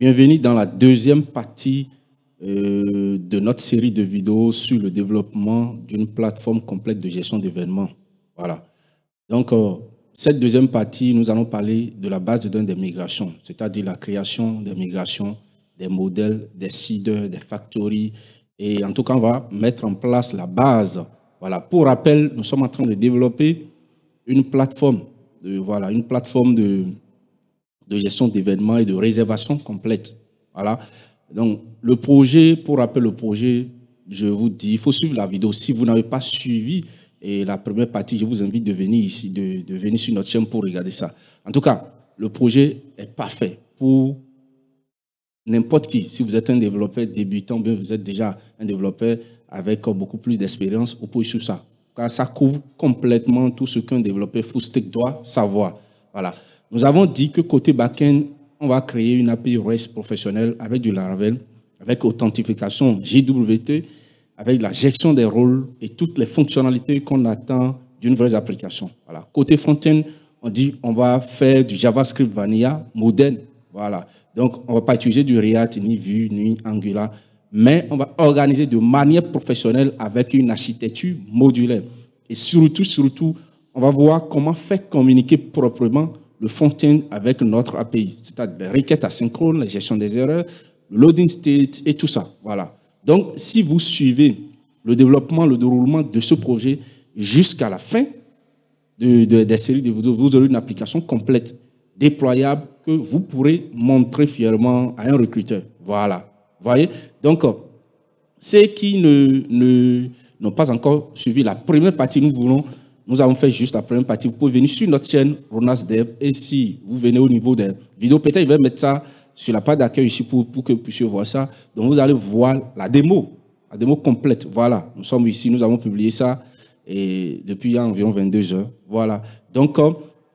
Bienvenue dans la deuxième partie de notre série de vidéos sur le développement d'une plateforme complète de gestion d'événements. Voilà. Donc, cette deuxième partie, nous allons parler de la base de données des migrations, c'est-à-dire la création des migrations, des modèles, des seeders, des factories. Et en tout cas, on va mettre en place la base. Voilà. Pour rappel, nous sommes en train de développer une plateforme, de gestion d'événements et de réservation complète. Voilà. Donc, le projet, pour rappeler le projet, je vous dis, il faut suivre la vidéo. Si vous n'avez pas suivi la première partie, je vous invite de venir ici, de venir sur notre chaîne pour regarder ça. En tout cas, le projet est parfait pour n'importe qui. Si vous êtes un développeur débutant, bien vous êtes déjà un développeur avec beaucoup plus d'expérience, vous pouvez suivre ça. Car ça couvre complètement tout ce qu'un développeur full stack doit savoir. Voilà. Nous avons dit que côté backend, on va créer une API REST professionnelle avec du Laravel, avec authentification JWT, avec la gestion des rôles et toutes les fonctionnalités qu'on attend d'une vraie application. Voilà. Côté front-end, on dit on va faire du JavaScript Vanilla moderne. Voilà. Donc, on ne va pas utiliser du React, ni Vue, ni Angular, mais on va organiser de manière professionnelle avec une architecture modulaire. Et surtout, on va voir comment faire communiquer proprement le front-end avec notre API, c'est-à-dire les requêtes asynchrones, la gestion des erreurs, le loading state et tout ça. Voilà. Donc, si vous suivez le développement, le déroulement de ce projet jusqu'à la fin des séries de vidéos, vous aurez une application complète, déployable, que vous pourrez montrer fièrement à un recruteur. Voilà. Vous voyez? Donc, ceux qui n'ont pas encore suivi la première partie, nous avons fait juste la première partie. Vous pouvez venir sur notre chaîne Ronas Dev. Et si vous venez au niveau des vidéos, peut-être je vais mettre ça sur la page d'accueil ici pour que vous puissiez voir ça. Donc, vous allez voir la démo complète. Voilà, nous sommes ici, nous avons publié ça et depuis environ 22 heures. Voilà. Donc,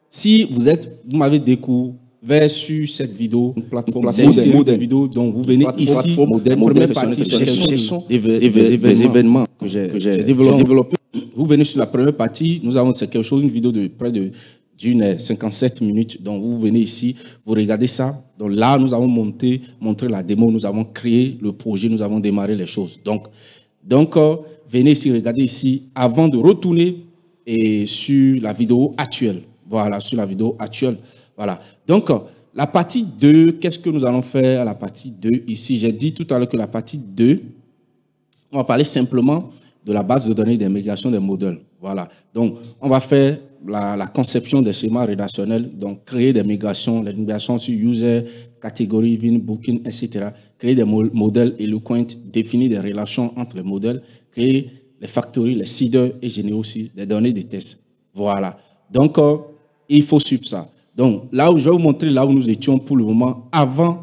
si vous m'avez découvert sur cette vidéo, une plateforme de vidéos, donc vous venez ici, première partie, gestion des événements que j'ai développé. Vous venez sur la première partie, c'est quelque chose, une vidéo de près d'une 57 minutes. Donc, vous venez ici, vous regardez ça. Donc là, nous avons montré la démo, nous avons créé le projet, nous avons démarré les choses. Donc venez ici, regardez ici, avant de retourner sur la vidéo actuelle. Voilà, sur la vidéo actuelle. Voilà. Donc, la partie 2, qu'est-ce que nous allons faire à la partie 2 ici? J'ai dit tout à l'heure que la partie 2, on va parler simplement de la base de données des migrations des modèles. Voilà. Donc, on va faire la conception des schémas rédactionnels, donc créer des migrations, les migrations sur user, catégorie, vin, booking, etc. Créer des modèles éloquents, définir des relations entre les modèles, créer les factories, les seeders et générer aussi des données de tests. Voilà. Donc, il faut suivre ça. Donc, là où je vais vous montrer là où nous étions pour le moment avant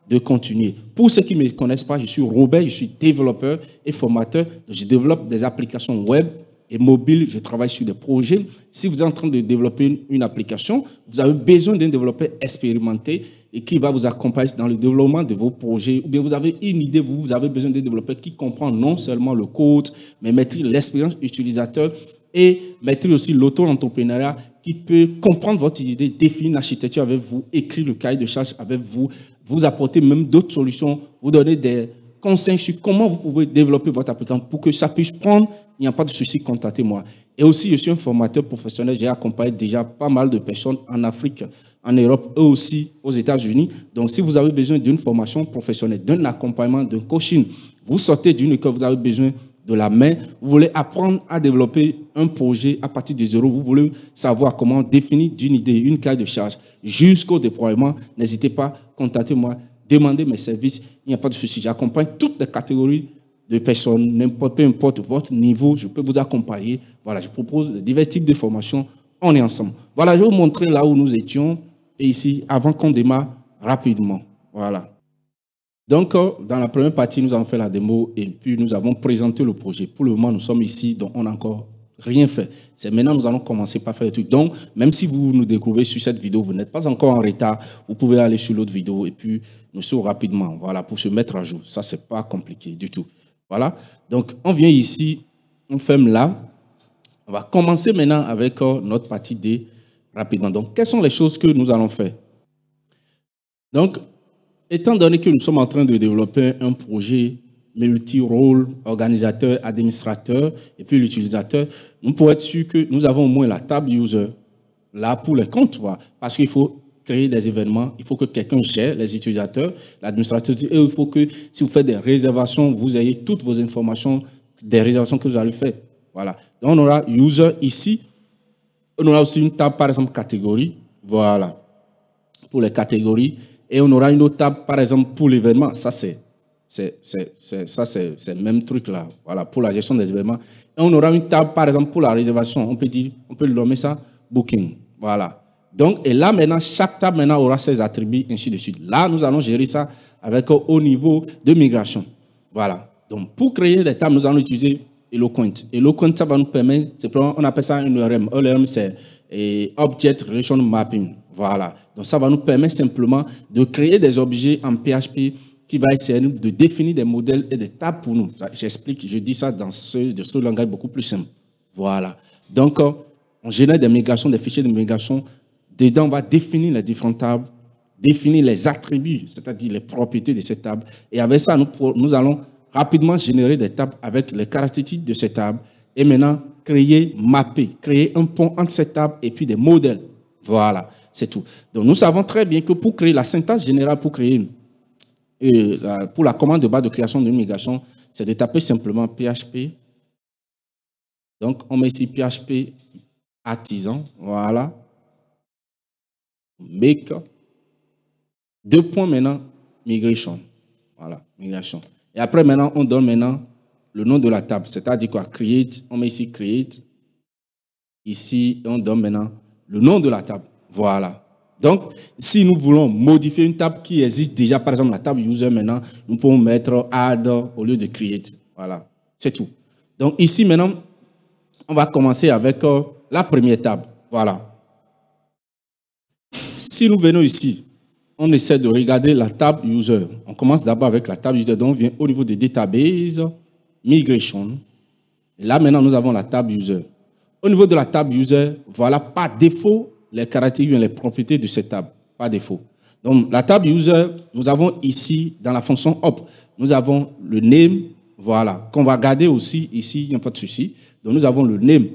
de continuer. Pour ceux qui ne me connaissent pas, je suis Robert, je suis développeur et formateur. Je développe des applications web et mobiles. Je travaille sur des projets. Si vous êtes en train de développer une application, vous avez besoin d'un développeur expérimenté et qui va vous accompagner dans le développement de vos projets. Ou bien vous avez une idée, vous avez besoin d'un développeur qui comprend non seulement le code, mais maîtrise l'expérience utilisateur et maîtrise aussi l'auto-entrepreneuriat qui peut comprendre votre idée, définir une architecture avec vous, écrire le cahier de charge avec vous, vous apporter même d'autres solutions, vous donner des conseils sur comment vous pouvez développer votre application pour que ça puisse prendre, il n'y a pas de souci, contactez-moi. Et aussi, je suis un formateur professionnel, j'ai accompagné déjà pas mal de personnes en Afrique, en Europe et aussi aux États-Unis. Donc, si vous avez besoin d'une formation professionnelle, d'un accompagnement, d'un coaching, vous sortez d'une école, vous avez besoin de la main, vous voulez apprendre à développer un projet à partir de zéro, vous voulez savoir comment définir d'une idée, une cahier de charge jusqu'au déploiement, n'hésitez pas, contactez-moi, demandez mes services, il n'y a pas de souci. J'accompagne toutes les catégories de personnes, peu importe votre niveau, je peux vous accompagner. Voilà, je propose divers types de formations, on est ensemble. Voilà, je vais vous montrer là où nous étions, et ici, avant qu'on démarre rapidement. Voilà. Donc, dans la première partie, nous avons fait la démo et puis nous avons présenté le projet. Pour le moment, nous sommes ici, donc on n'a encore rien fait. C'est maintenant nous allons commencer par faire le truc. Donc, même si vous nous découvrez sur cette vidéo, vous n'êtes pas encore en retard, vous pouvez aller sur l'autre vidéo et puis nous suivre rapidement, voilà, pour se mettre à jour. Ça, c'est pas compliqué du tout. Voilà. Donc, on vient ici, on ferme là. On va commencer maintenant avec notre partie D rapidement. Donc, quelles sont les choses que nous allons faire? Donc, étant donné que nous sommes en train de développer un projet multi-rôle, organisateur, administrateur, et puis l'utilisateur, nous pouvons être sûrs que nous avons au moins la table user là pour les comptes, parce qu'il faut créer des événements, il faut que quelqu'un gère les utilisateurs, l'administrateur, et il faut que si vous faites des réservations, vous ayez toutes vos informations des réservations que vous allez faire. Voilà. Donc on aura user ici, on aura aussi une table par exemple catégorie, voilà, pour les catégories, et on aura une autre table par exemple pour l'événement, ça c'est le même truc là, voilà, pour la gestion des événements. Et on aura une table par exemple pour la réservation, on peut le nommer ça booking, voilà. Donc, et là maintenant, chaque table maintenant aura ses attributs, ainsi de suite. Là, nous allons gérer ça avec au niveau de migration, voilà. Donc, pour créer des tables, nous allons utiliser Eloquent. Eloquent, ça va nous permettre, on appelle ça un ORM. ORM, c'est Object Relation Mapping, voilà. Donc, ça va nous permettre simplement de créer des objets en PHP qui va essayer de définir des modèles et des tables pour nous. J'explique, je dis ça dans ce langage beaucoup plus simple. Voilà. Donc, on génère des migrations, des fichiers de migration. Dedans, on va définir les différentes tables, définir les attributs, c'est-à-dire les propriétés de ces tables. Et avec ça, nous allons rapidement générer des tables avec les caractéristiques de ces tables. Et maintenant, mapper, créer un pont entre ces tables et puis des modèles. Voilà, c'est tout. Donc, nous savons très bien que pour créer la syntaxe générale, pour créer pour la commande de base de création d'une migration, c'est de taper simplement PHP. Donc, on met ici PHP artisan, voilà. Make, deux points maintenant, migration. Voilà, migration. Et après, maintenant, on donne maintenant le nom de la table, c'est-à-dire quoi? Create, on met ici create. Ici, on donne maintenant le nom de la table. Voilà. Donc, si nous voulons modifier une table qui existe déjà, par exemple la table user maintenant, nous pouvons mettre add au lieu de create. Voilà, c'est tout. Donc ici maintenant, on va commencer avec la première table. Voilà. Si nous venons ici, on essaie de regarder la table user. On commence d'abord avec la table user. Donc on vient au niveau des databases, migration. Et là maintenant, nous avons la table user. Au niveau de la table user, voilà par défaut les caractéristiques, les propriétés de cette table, par défaut. Donc, la table user, nous avons ici, dans la fonction op, nous avons le name, voilà, qu'on va garder aussi ici, il n'y a pas de souci. Donc, nous avons le name.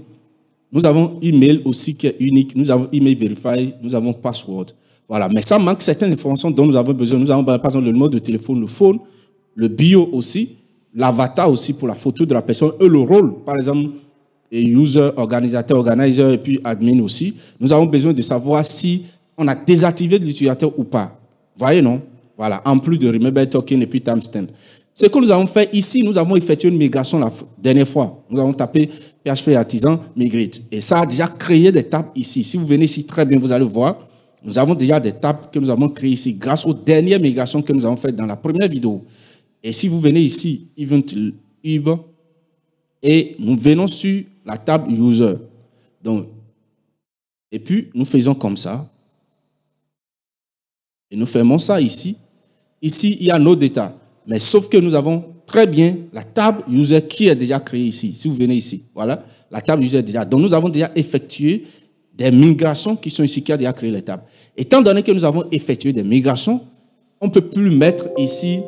Nous avons email aussi qui est unique. Nous avons email verify, nous avons password. Voilà, mais ça manque certaines informations dont nous avons besoin. Nous avons par exemple le numéro de téléphone, le phone, le bio aussi, l'avatar aussi pour la photo de la personne et le rôle, par exemple, et user, organisateur, organizer et puis admin aussi. Nous avons besoin de savoir si on a désactivé de l'utilisateur ou pas. Voyez, non? Voilà, en plus de remember token et puis timestamp. Ce que nous avons fait ici, nous avons effectué une migration la dernière fois. Nous avons tapé PHP artisan migrate. Et ça a déjà créé des tables ici. Si vous venez ici, très bien, vous allez voir. Nous avons déjà des tables que nous avons créées ici grâce aux dernières migrations que nous avons faites dans la première vidéo. Et si vous venez ici, Event Hub, et nous venons sur la table user. Donc, et puis, nous faisons comme ça. Et nous fermons ça ici. Ici, il y a nos data. Mais sauf que nous avons très bien la table user qui est déjà créée ici. Si vous venez ici, voilà, la table user est déjà. Donc, nous avons déjà effectué des migrations qui sont ici, qui a déjà créé les tables. Étant donné que nous avons effectué des migrations, on ne peut plus mettre ici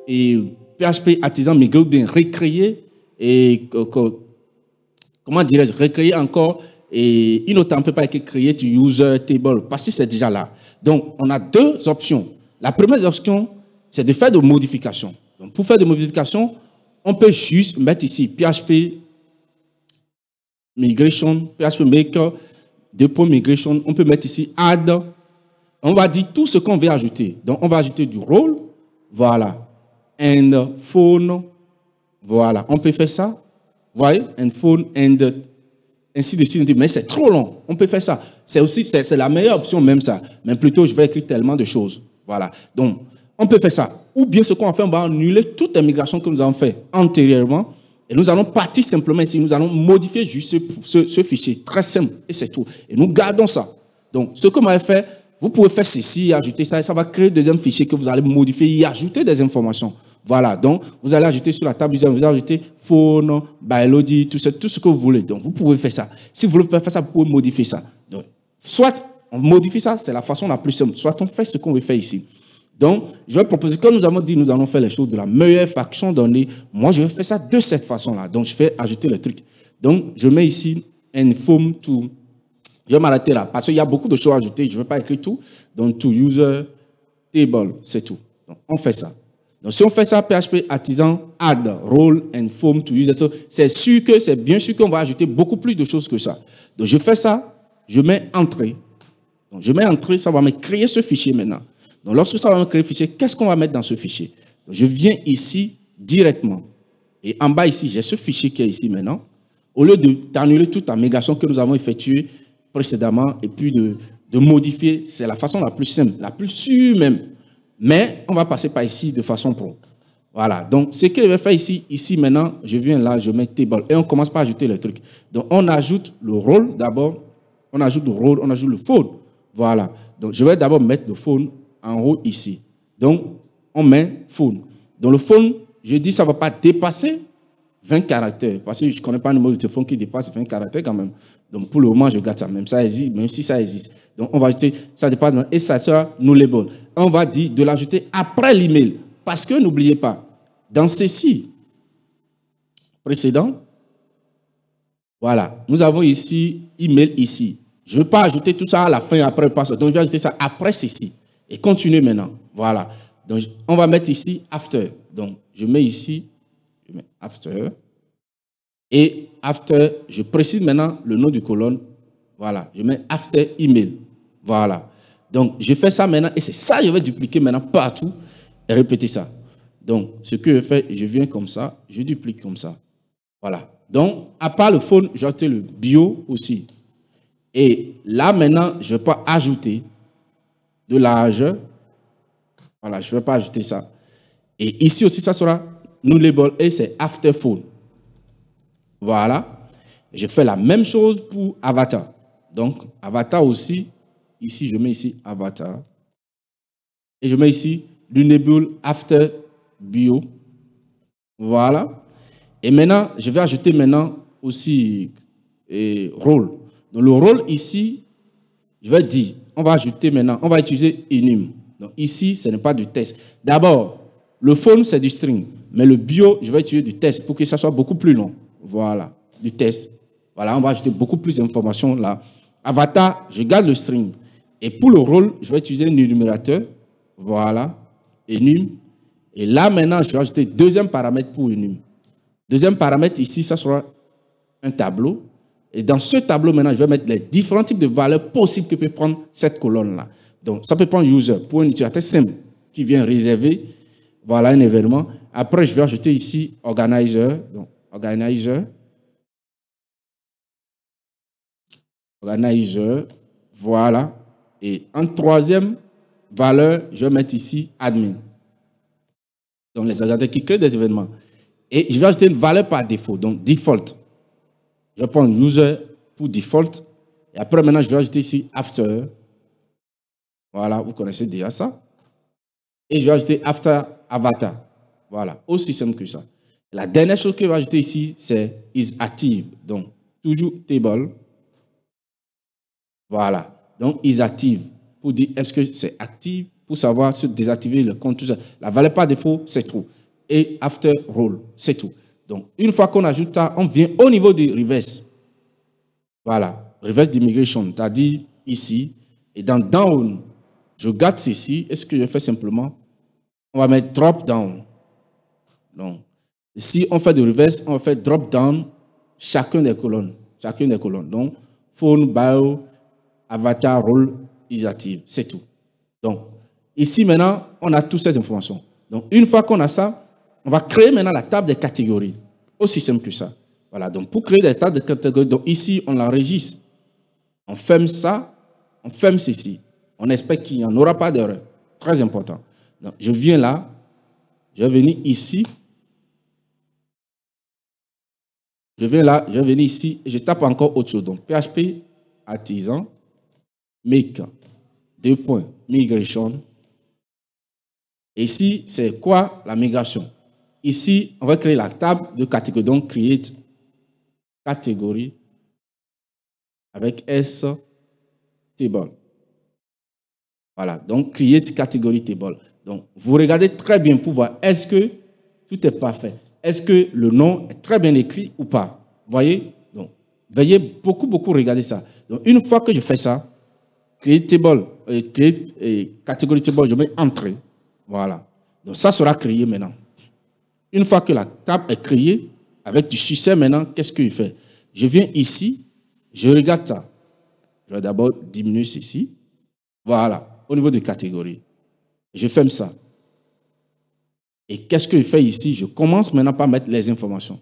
et PHP artisan migrer ou bien recréer et comment dirais-je, recréer encore et une autre, on ne peut pas créer user table parce que c'est déjà là. Donc, on a deux options. La première option, c'est de faire des modifications. Donc, pour faire des modifications, on peut juste mettre ici PHP migration, PHP maker, migration. On peut mettre ici add. On va dire tout ce qu'on veut ajouter. Donc, on va ajouter du rôle. Voilà. And phone. Voilà. On peut faire ça. Vous voyez? And phone, and ainsi de suite. Mais c'est trop long. On peut faire ça. C'est aussi, c'est la meilleure option même ça. Mais plutôt, je vais écrire tellement de choses. Voilà. Donc, on peut faire ça. Ou bien ce qu'on va faire, on va annuler toutes les migrations que nous avons fait antérieurement. Et nous allons partir simplement ici. Nous allons modifier juste ce fichier. Très simple. Et c'est tout. Et nous gardons ça. Donc, ce que vous m'avez fait, vous pouvez faire ceci, ajouter ça. Et ça va créer un deuxième fichier que vous allez modifier et ajouter des informations. Voilà. Donc, vous allez ajouter sur la table, vous allez ajouter phone, biology, tout ce que vous voulez. Donc, vous pouvez faire ça. Si vous voulez faire ça, vous pouvez modifier ça. Donc, soit on modifie ça, c'est la façon la plus simple. Soit on fait ce qu'on veut faire ici. Donc, je vais proposer, comme nous avons dit, nous allons faire les choses de la meilleure façon donnée. Moi, je vais faire ça de cette façon-là. Donc, je vais ajouter le truc. Donc, je mets ici inform to. Je vais m'arrêter là parce qu'il y a beaucoup de choses à ajouter. Je ne vais pas écrire tout. Donc, to user table, c'est tout. Donc, on fait ça. Donc, si on fait ça, PHP artisan add role and form to user, c'est sûr que c'est bien sûr qu'on va ajouter beaucoup plus de choses que ça. Donc, je fais ça, je mets entrée. Donc, je mets entrée, ça va me créer ce fichier maintenant. Donc, lorsque ça va me créer le fichier, qu'est-ce qu'on va mettre dans ce fichier? Donc, je viens ici directement. Et en bas ici, j'ai ce fichier qui est ici maintenant. Au lieu d'annuler toute la migration que nous avons effectuée précédemment et puis de modifier, c'est la façon la plus simple, la plus sûre même. Mais on va passer par ici de façon pro. Voilà. Donc, ce que je vais faire ici maintenant, je viens là, je mets table et on commence par ajouter le truc. Donc, on ajoute le rôle d'abord. On ajoute le rôle, on ajoute le phone. Voilà. Donc, je vais d'abord mettre le phone en haut ici. Donc, on met phone. Donc, le phone, je dis, ça ne va pas dépasser 20 caractères. Parce que je ne connais pas un numéro de téléphone qui dépasse 20 caractères quand même. Donc, pour le moment, je garde ça. Même si ça existe. Donc, on va ajouter, ça dépasse, et ça sera nous label. On va dire de l'ajouter après l'email. Parce que n'oubliez pas, dans ceci, précédent, voilà, nous avons ici, email ici. Je ne veux pas ajouter tout ça à la fin, après le password. Donc, je vais ajouter ça après ceci. Et continuer maintenant. Voilà. Donc, on va mettre ici after. Donc, je mets ici, je mets after. Et after, je précise maintenant le nom du colonne. Voilà. Je mets after email. Voilà. Donc, je fais ça maintenant. Et c'est ça que je vais dupliquer maintenant partout et répéter ça. Donc, ce que je fais, je viens comme ça. Je duplique comme ça. Voilà. Donc, à part le phone, j'ai ajouté le bio aussi. Et là, maintenant, je ne vais pas ajouter de l'âge. Voilà, je ne vais pas ajouter ça. Et ici aussi, ça sera nous label et c'est after phone. Voilà. Je fais la même chose pour avatar. Donc, avatar aussi. Ici, je mets ici avatar. Et je mets ici l'enable after bio. Voilà. Et maintenant, je vais ajouter maintenant aussi rôle. Donc, le rôle ici, je vais dire, on va ajouter maintenant, on va utiliser enum. Donc, ici, ce n'est pas du test. D'abord, le phone, c'est du string. Mais le bio, je vais utiliser du test pour que ça soit beaucoup plus long. Voilà, du test. Voilà, on va ajouter beaucoup plus d'informations là. Avatar, je garde le string. Et pour le rôle, je vais utiliser un énumérateur. Voilà, enum. Et là, maintenant, je vais ajouter deuxième paramètre pour enum. Deuxième paramètre ici, ça sera un tableau. Et dans ce tableau, maintenant, je vais mettre les différents types de valeurs possibles que peut prendre cette colonne-là. Donc, ça peut prendre user pour un utilisateur simple qui vient réserver, voilà, un événement. Après, je vais ajouter ici organizer. Donc, organizer. Organizer. Voilà. Et en troisième valeur, je vais mettre ici admin. Donc, les organisateurs qui créent des événements. Et je vais ajouter une valeur par défaut, donc default. Je vais prendre user pour default. Et après, maintenant, je vais ajouter ici after. Voilà, vous connaissez déjà ça. Et je vais ajouter after avatar. Voilà, aussi simple que ça. La dernière chose que je vais ajouter ici, c'est is active. Donc, toujours table. Voilà. Donc, is active. Pour dire est-ce que c'est actif, pour savoir se désactiver le compte. Tout ça. La valeur par défaut, c'est tout. Et after role, c'est tout. Donc, une fois qu'on ajoute ça, on vient au niveau du reverse. Voilà, reverse d'immigration, c'est-à-dire ici. Et dans down, je garde ceci. Et ce que je fais simplement, on va mettre drop down. Donc, si on fait de reverse, on va faire drop down chacune des colonnes. Chacune des colonnes. Donc, phone, bio, avatar, role, is active. C'est tout. Donc, ici maintenant, on a toutes ces informations. Donc, une fois qu'on a ça, on va créer maintenant la table des catégories. Aussi simple que ça. Voilà, donc pour créer des tables de catégories, donc ici, on l'enregistre. On ferme ça, on ferme ceci. On espère qu'il n'y en aura pas d'erreur. Très important. Donc, je viens là, je vais venir ici. Je viens là, je vais venir ici, et je tape encore autre chose. Donc, PHP artisan, make, migration. Et ici, c'est quoi la migration? Ici, on va créer la table de catégorie. Donc, create catégorie avec S table. Voilà, donc create catégorie table. Donc, vous regardez très bien pour voir est-ce que tout est parfait. Est-ce que le nom est très bien écrit ou pas? Vous voyez? Donc, veuillez beaucoup regarder ça. Donc, une fois que je fais ça, créer table, créer catégorie table, je mets entrée. Voilà. Donc, ça sera créé maintenant. Une fois que la table est créée, avec du succès maintenant, qu'est-ce qu'il fait? Je viens ici, je regarde ça. Je vais d'abord diminuer ceci. Voilà, au niveau de catégorie. Je ferme ça. Et qu'est-ce que je fais ici? Je commence maintenant par mettre les informations.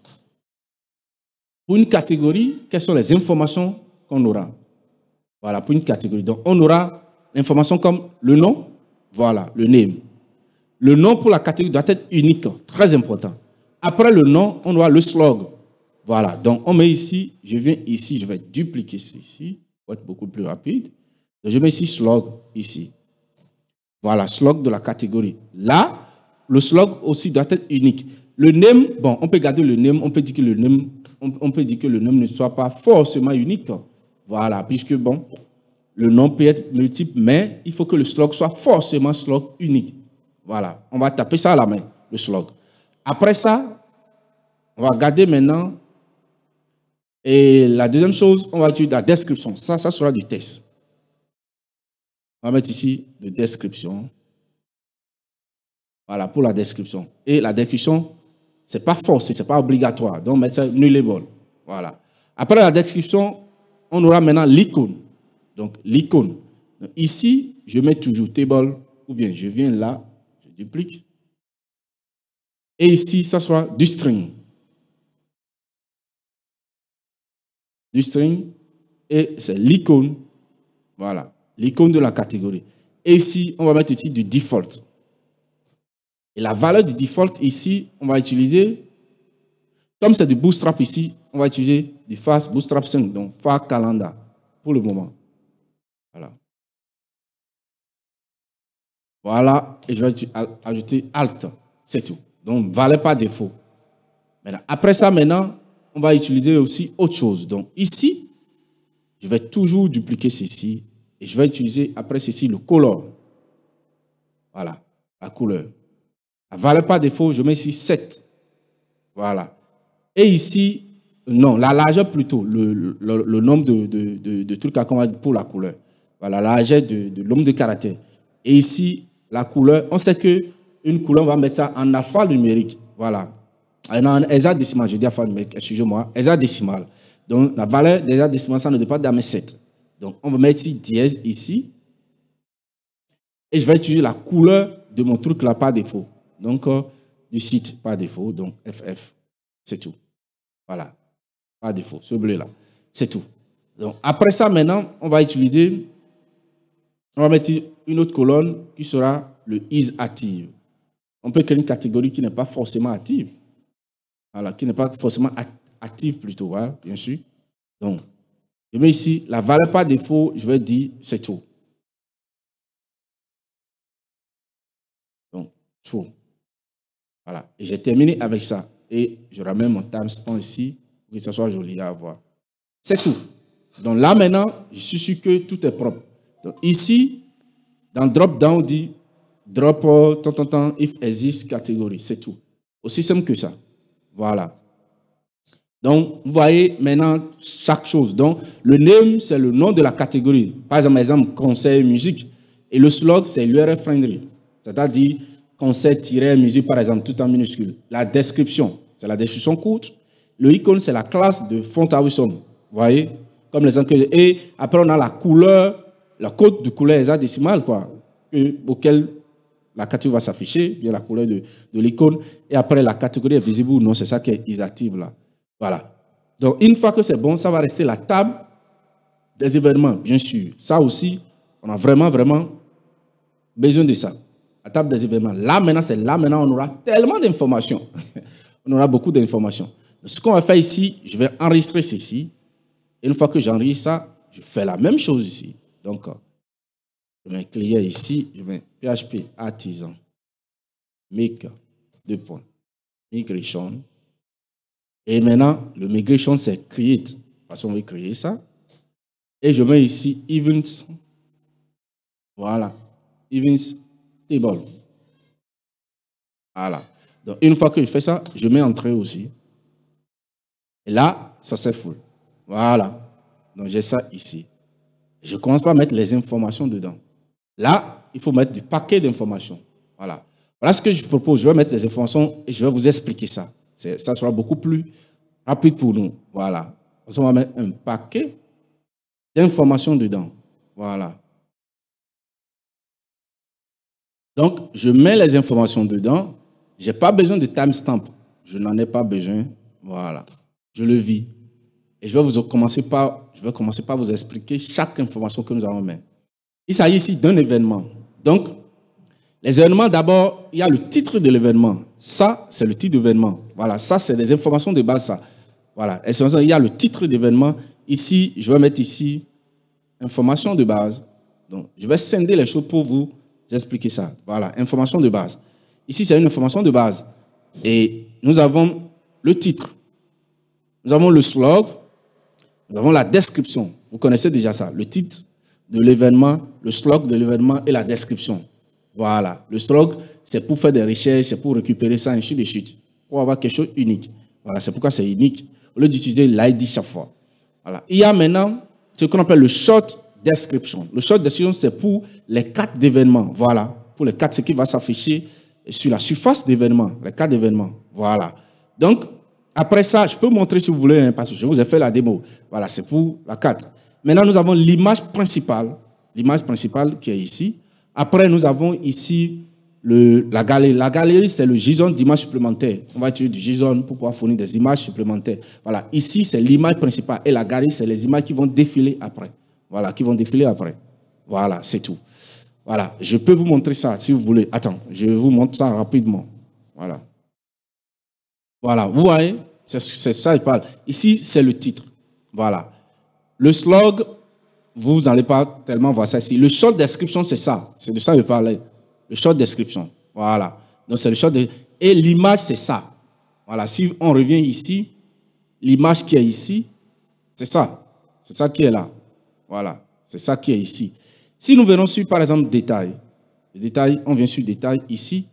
Pour une catégorie, quelles sont les informations qu'on aura? Voilà, pour une catégorie. Donc, on aura l'information comme le nom. Voilà, le name. Le nom pour la catégorie doit être unique, très important. Après le nom, on aura le slog. Voilà, donc on met ici, je viens ici, je vais dupliquer ceci pour être beaucoup plus rapide. Donc, je mets ici slog, ici. Voilà, slog de la catégorie. Là, le slog aussi doit être unique. Le name, bon, on peut garder le name, on peut dire que le name, on peut dire que le name ne soit pas forcément unique. Voilà, puisque bon, le nom peut être multiple, mais il faut que le slog soit forcément slog unique. Voilà, on va taper ça à la main, le slog. Après ça, on va garder maintenant. Et la deuxième chose, on va utiliser la description. Ça sera du test. On va mettre ici de description. Voilà, pour la description. Et la description, ce n'est pas forcé, ce n'est pas obligatoire. Donc, on met ça nullable. Voilà. Après la description, on aura maintenant l'icône. Donc, l'icône. Ici, je mets toujours table, ou bien je viens là, je duplique. Et ici, ça sera du string. Du string. Et c'est l'icône. Voilà. L'icône de la catégorie. Et ici, on va mettre ici du default. Et la valeur du default ici, on va utiliser, comme c'est du Bootstrap ici, on va utiliser du Fast Bootstrap 5, donc Fast Calendar, pour le moment. Voilà. Voilà, et je vais ajouter Alt, c'est tout. Donc, valeur par défaut. Maintenant, après ça, maintenant, on va utiliser aussi autre chose. Donc, ici, je vais toujours dupliquer ceci, et je vais utiliser, après ceci, le color. Voilà, la couleur. La valeur par défaut, je mets ici 7. Voilà. Et ici, non, la largeur plutôt, le nombre de trucs qu'on va dire pour la couleur. Voilà, la largeur de nombre de caractères. Et ici, la couleur, on sait qu'une couleur, on va mettre ça en alphanumérique. Voilà. En hexadécimal, je dis alphanumérique, excusez-moi, hexadécimal. Donc, la valeur d'hexadécimal, ça ne dépend pas d'AME 7. Donc, on va mettre ici dièse ici. Et je vais utiliser la couleur de mon truc là par défaut. Donc, du site par défaut, donc FF. C'est tout. Voilà. Par défaut, ce bleu-là. C'est tout. Donc, après ça, maintenant, on va utiliser, on va mettre une autre colonne qui sera le is active. On peut créer une catégorie qui n'est pas forcément active. Voilà, qui n'est pas forcément active plutôt, voilà, bien sûr. Donc, je mets ici, la valeur par défaut, je vais dire, c'est tout. Donc, true. Voilà. Et j'ai terminé avec ça. Et je ramène mon timestamp ici pour que ça soit joli à voir. C'est tout. Donc là, maintenant, je suis sûr que tout est propre. Donc ici, dans drop-down, on dit drop, if exist catégorie. C'est tout. Aussi simple que ça. Voilà. Donc, vous voyez maintenant chaque chose. Donc, le name, c'est le nom de la catégorie. Par exemple, concert musique. Et le slog, c'est l'URL friendly. C'est-à-dire concert-musique, par exemple, tout en minuscule. La description, c'est la description courte. Le icône, c'est la classe de font awesome. Vous voyez? Comme les que et après, on a la couleur, la code de couleur hexadécimale, quoi, auquel la catégorie va s'afficher, bien la couleur de l'icône. Et après, la catégorie est visible ou non, c'est ça qui est active là. Voilà. Donc, une fois que c'est bon, ça va rester la table des événements, bien sûr. Ça aussi, on a vraiment besoin de ça. La table des événements. Là, maintenant, c'est là, maintenant, on aura tellement d'informations. On aura beaucoup d'informations. Ce qu'on va faire ici, je vais enregistrer ceci. Et une fois que j'enregistre ça, je fais la même chose ici. Donc, je mets un client ici, je mets PHP artisan, make, 2 points, migration. Et maintenant, le migration, c'est create. Parce qu'on va créer ça. Et je mets ici events. Voilà. Events table. Voilà. Donc, une fois que je fais ça, je mets entrée aussi. Et là, ça c'est full. Voilà. Donc, j'ai ça ici. Je commence par mettre les informations dedans. Là, il faut mettre du paquet d'informations. Voilà. Voilà ce que je propose. Je vais mettre les informations et je vais vous expliquer ça. Ça sera beaucoup plus rapide pour nous. Voilà. On va mettre un paquet d'informations dedans. Voilà. Donc, je mets les informations dedans. Je n'ai pas besoin de timestamp. Je n'en ai pas besoin. Voilà. Je le vis. Et je vais commencer par vous expliquer chaque information que nous allons mettre. Il s'agit ici d'un événement. Donc, les événements, d'abord, il y a le titre de l'événement. Ça, c'est le titre d'événement. Voilà, ça, c'est des informations de base, ça. Voilà, il y a le titre d'événement. Ici, je vais mettre ici information de base. Donc, je vais scinder les choses pour vous expliquer ça. Voilà, information de base. Ici, c'est une information de base. Et nous avons le titre. Nous avons le slog. Nous avons la description. Vous connaissez déjà ça. Le titre de l'événement, le slog de l'événement et la description. Voilà. Le slog, c'est pour faire des recherches, c'est pour récupérer ça, ainsi de suite. Pour avoir quelque chose unique. Voilà, c'est pourquoi c'est unique. Au lieu d'utiliser l'ID chaque fois. Voilà. Il y a maintenant ce qu'on appelle le short description. Le short description, c'est pour les cartes d'événements. Voilà. Pour les cartes, ce qui va s'afficher sur la surface d'événements. Les cartes d'événements. Voilà. Donc, après ça, je peux montrer si vous voulez, hein, parce que je vous ai fait la démo. Voilà, c'est pour la carte. Maintenant, nous avons l'image principale qui est ici. Après, nous avons ici la galerie. La galerie, c'est le JSON d'images supplémentaires. On va utiliser du JSON pour pouvoir fournir des images supplémentaires. Voilà, ici, c'est l'image principale. Et la galerie, c'est les images qui vont défiler après. Voilà, qui vont défiler après. Voilà, c'est tout. Voilà, je peux vous montrer ça si vous voulez. Attends, je vous montre ça rapidement. Voilà. Voilà, vous voyez, c'est ça, il parle. Ici, c'est le titre. Voilà. Le slog, vous n'allez pas tellement voir ça ici. Le short description, c'est ça. C'est de ça que je parlais. Le short description. Voilà. Donc, c'est le short et l'image, c'est ça. Voilà. Si on revient ici, l'image qui est ici, c'est ça. C'est ça qui est là. Voilà. C'est ça qui est ici. Si nous venons sur, par exemple, détail. Le détail, on vient sur détail ici.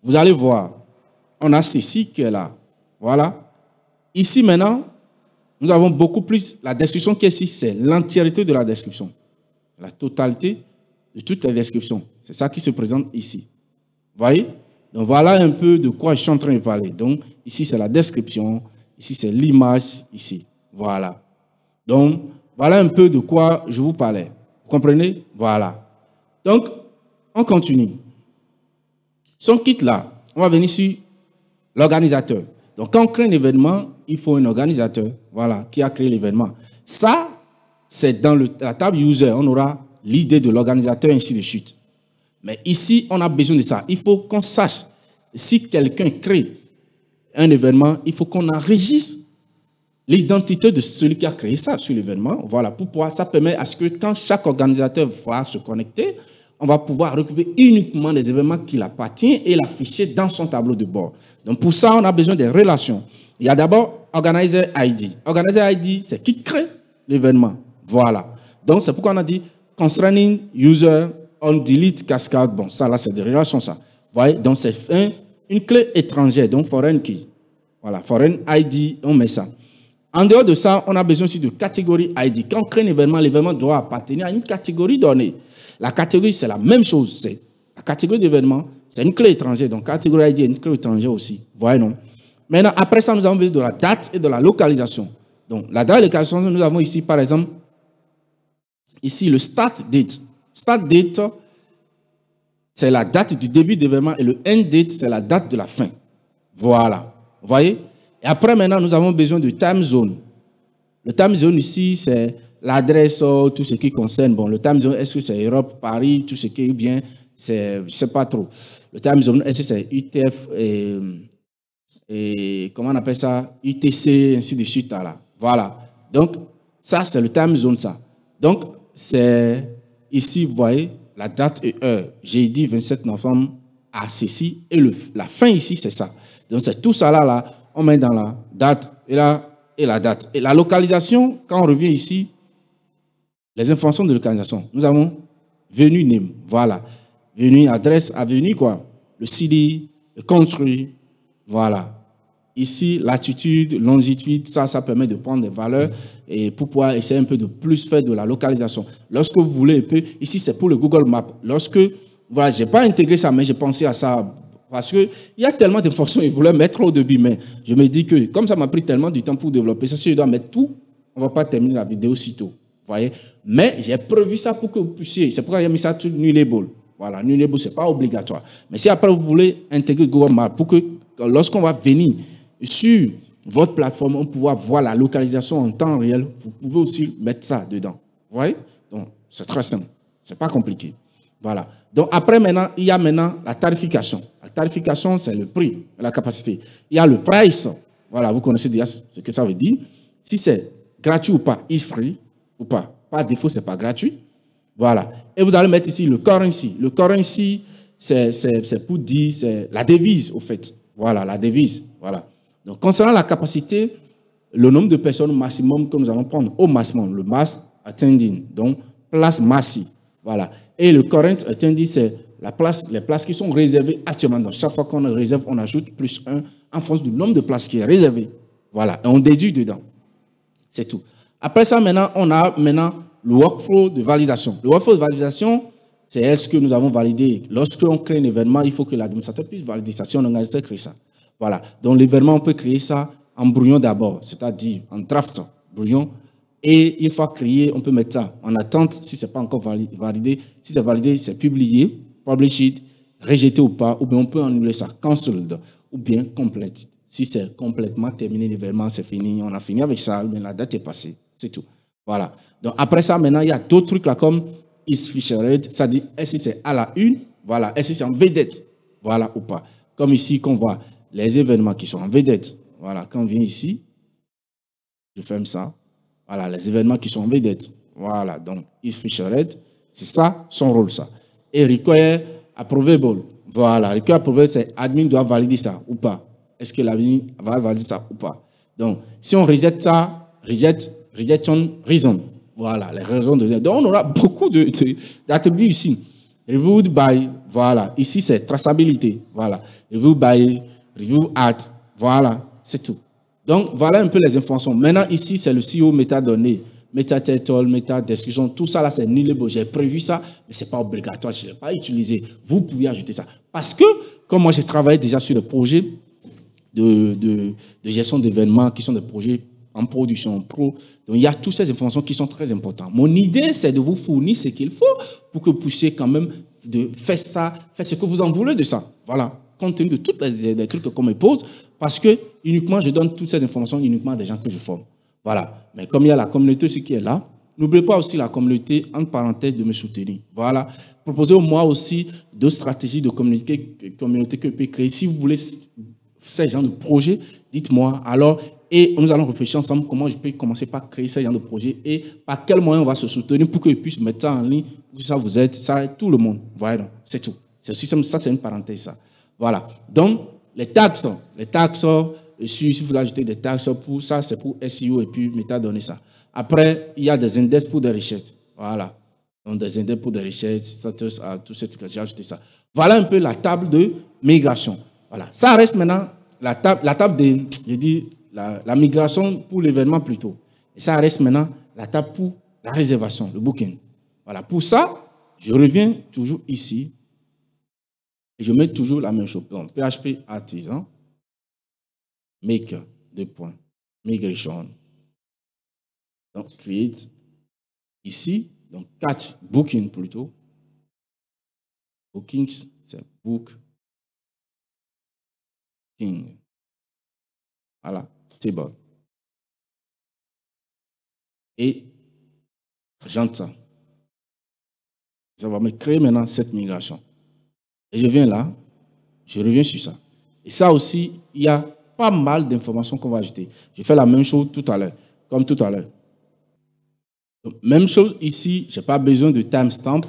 Vous allez voir, on a ceci qui est là. Voilà. Ici, maintenant, nous avons beaucoup plus. La description qui est ici, c'est l'entièreté de la description. La totalité de toute la description. C'est ça qui se présente ici. Vous voyez? Donc, voilà un peu de quoi je suis en train de parler. Donc, ici, c'est la description. Ici, c'est l'image. Ici. Voilà. Donc, voilà un peu de quoi je vous parlais. Vous comprenez? Voilà. Donc, on continue. Si on quitte là, on va venir sur l'organisateur. Donc, quand on crée un événement, il faut un organisateur, voilà, qui a créé l'événement. Ça, c'est dans la table user, on aura l'idée de l'organisateur, ainsi de suite. Mais ici, on a besoin de ça. Il faut qu'on sache, si quelqu'un crée un événement, il faut qu'on enregistre l'identité de celui qui a créé ça sur l'événement. Voilà, pour pouvoir, ça permet à ce que quand chaque organisateur va se connecter, on va pouvoir récupérer uniquement des événements qui l'appartiennent et l'afficher dans son tableau de bord. Donc, pour ça, on a besoin des relations. Il y a d'abord Organizer ID. Organizer ID, c'est qui crée l'événement. Voilà. Donc, c'est pourquoi on a dit constraining user on delete cascade. Bon, ça, là, c'est des relations, ça. Vous voyez? Donc, c'est une clé étrangère, donc foreign key. Voilà, foreign ID, on met ça. En dehors de ça, on a besoin aussi de catégorie ID. Quand on crée un événement, l'événement doit appartenir à une catégorie donnée. La catégorie, c'est la même chose. La catégorie d'événement, c'est une clé étrangère. Donc, catégorie ID est une clé étrangère aussi. Vous voyez, non? Maintenant, après ça, nous avons besoin de la date et de la localisation. Donc, la date et la localisation, nous avons ici, par exemple, ici, le start date. Start date, c'est la date du début d'événement et le end date, c'est la date de la fin. Voilà. Vous voyez? Et après, maintenant, nous avons besoin de time zone. Le time zone ici, c'est l'adresse, tout ce qui concerne. Bon, le time zone, est-ce que c'est Europe, Paris, tout ce qui est bien, c'est, je ne sais pas trop. Le time zone, est-ce que c'est UTF et comment on appelle ça? UTC, ainsi de suite. Là. Voilà. Donc, ça, c'est le time zone, ça. Donc, c'est ici, vous voyez, la date et heure. J'ai dit 27 novembre à ceci. Et la fin ici, c'est ça. Donc, c'est tout ça là, on met dans la date et la date. Et la localisation, quand on revient ici, les informations de localisation, nous avons venue name, voilà. Venue, adresse, avenue, quoi. Le CD, construire. Voilà. Ici, latitude, longitude, ça permet de prendre des valeurs et pour pouvoir essayer un peu de plus faire de la localisation. Lorsque vous voulez un peu, ici c'est pour le Google Maps. Lorsque, voilà, je n'ai pas intégré ça, mais j'ai pensé à ça parce qu'il y a tellement de fonctions, je voulais mettre au début, mais je me dis que comme ça m'a pris tellement de temps pour développer ça, si je dois mettre tout, on ne va pas terminer la vidéo si tôt. Voyez? Mais j'ai prévu ça pour que vous puissiez, c'est pourquoi j'ai mis ça sur Nullable. Voilà, Nullable, ce n'est pas obligatoire. Mais si après vous voulez intégrer Google Maps pour que lorsqu'on va venir sur votre plateforme, on pourra voir la localisation en temps réel. Vous pouvez aussi mettre ça dedans. Vous voyez? Donc, c'est très simple. Ce n'est pas compliqué. Voilà. Donc, après, maintenant, il y a maintenant la tarification. La tarification, c'est le prix, la capacité. Il y a le price. Voilà, vous connaissez déjà ce que ça veut dire. Si c'est gratuit ou pas, is free ou pas. Par défaut, ce n'est pas gratuit. Voilà. Et vous allez mettre ici le currency. Le currency, c'est pour dire, c'est la devise, au fait. Voilà, la devise. Voilà. Donc, concernant la capacité, le nombre de personnes maximum que nous allons prendre au maximum, le mass attending, donc place massif. Voilà. Et le current attending, c'est les places qui sont réservées actuellement. Donc, chaque fois qu'on réserve, on ajoute plus 1 en fonction du nombre de places qui est réservé. Voilà. Et on déduit dedans. C'est tout. Après ça, maintenant, on a le workflow de validation. Le workflow de validation, c'est ce que nous avons validé. Lorsqu'on crée un événement, il faut que l'administrateur puisse valider ça. Si on a créé ça. Voilà. Donc, l'événement, on peut créer ça en brouillon d'abord, c'est-à-dire en draft brouillon. Et une fois créé, on peut mettre ça en attente si ce n'est pas encore validé. Si c'est validé, c'est publié, published, rejeté ou pas, ou bien on peut annuler ça, cancelled, ou bien complete. Si c'est complètement terminé, l'événement, c'est fini, on a fini avec ça, mais la date est passée, c'est tout. Voilà. Donc, après ça, maintenant, il y a d'autres trucs là comme is featured, ça dit est-ce que c'est à la une, voilà, est-ce que c'est en vedette, voilà, ou pas. Comme ici, qu'on voit les événements qui sont en vedette. Voilà, quand on vient ici, je ferme ça. Voilà, les événements qui sont en vedette. Voilà, donc, is featured, c'est ça, son rôle, ça. Et require approvable. Voilà, require approvable, c'est admin doit valider ça ou pas. Est-ce que l'admin va valider ça ou pas? Donc, si on rejette ça, rejection reason. Voilà, les raisons de... Donc, on aura beaucoup d'attributs ici. Reviewed by, voilà. Ici, c'est traçabilité. Voilà. Reviewed by, review at, voilà. C'est tout. Donc, voilà un peu les informations. Maintenant, ici, c'est le CEO métadonnées. Metatitle, métadescription, tout ça, là, c'est nullable. J'ai prévu ça, mais ce n'est pas obligatoire. Je ne l'ai pas utilisé. Vous pouvez ajouter ça. Parce que, comme moi, j'ai travaillé déjà sur des projets de gestion d'événements qui sont des projets en production pro. Donc, il y a toutes ces informations qui sont très importantes. Mon idée, c'est de vous fournir ce qu'il faut pour que vous puissiez quand même faire ça, faire ce que vous en voulez de ça. Voilà, compte tenu de tous les trucs qu'on me pose, parce que uniquement, je donne toutes ces informations uniquement à des gens que je forme. Voilà. Mais comme il y a la communauté aussi qui est là, n'oubliez pas aussi la communauté, entre parenthèses, de me soutenir. Voilà. Proposez-moi aussi d'autres stratégies de communauté que je peux créer. Si vous voulez ces genres de projets, dites-moi. Alors, et nous allons réfléchir ensemble comment je peux commencer par créer ce genre de projet et par quel moyen on va se soutenir pour que je puisse mettre ça en ligne, pour que ça vous aide, ça aide tout le monde. Voilà, c'est tout. C'est aussi ça, c'est une parenthèse, ça. Voilà. Donc, les taxes, si vous voulez ajouter des taxes pour ça, c'est pour SEO et puis métadonnées ça. Après, il y a des index pour des richesses. Voilà. Donc, des index pour des richesses, status, tout ce truc, j'ai ajouté ça. Voilà un peu la table de migration. Voilà. Ça reste maintenant la table de, je dis, la migration pour l'événement plutôt. Et ça reste maintenant la table pour la réservation, le booking. Voilà. Pour ça, je reviens toujours ici et je mets toujours la même chose. Donc, PHP artisan, make, migration. Donc, create ici, donc catch, booking plutôt. Bookings, c'est book. Voilà, c'est bon. Et j'entends. Ça va me créer maintenant cette migration. Et je viens là, je reviens sur ça. Et ça aussi, il y a pas mal d'informations qu'on va ajouter. Je fais la même chose tout à l'heure, comme tout à l'heure. Même chose ici, je n'ai pas besoin de timestamp.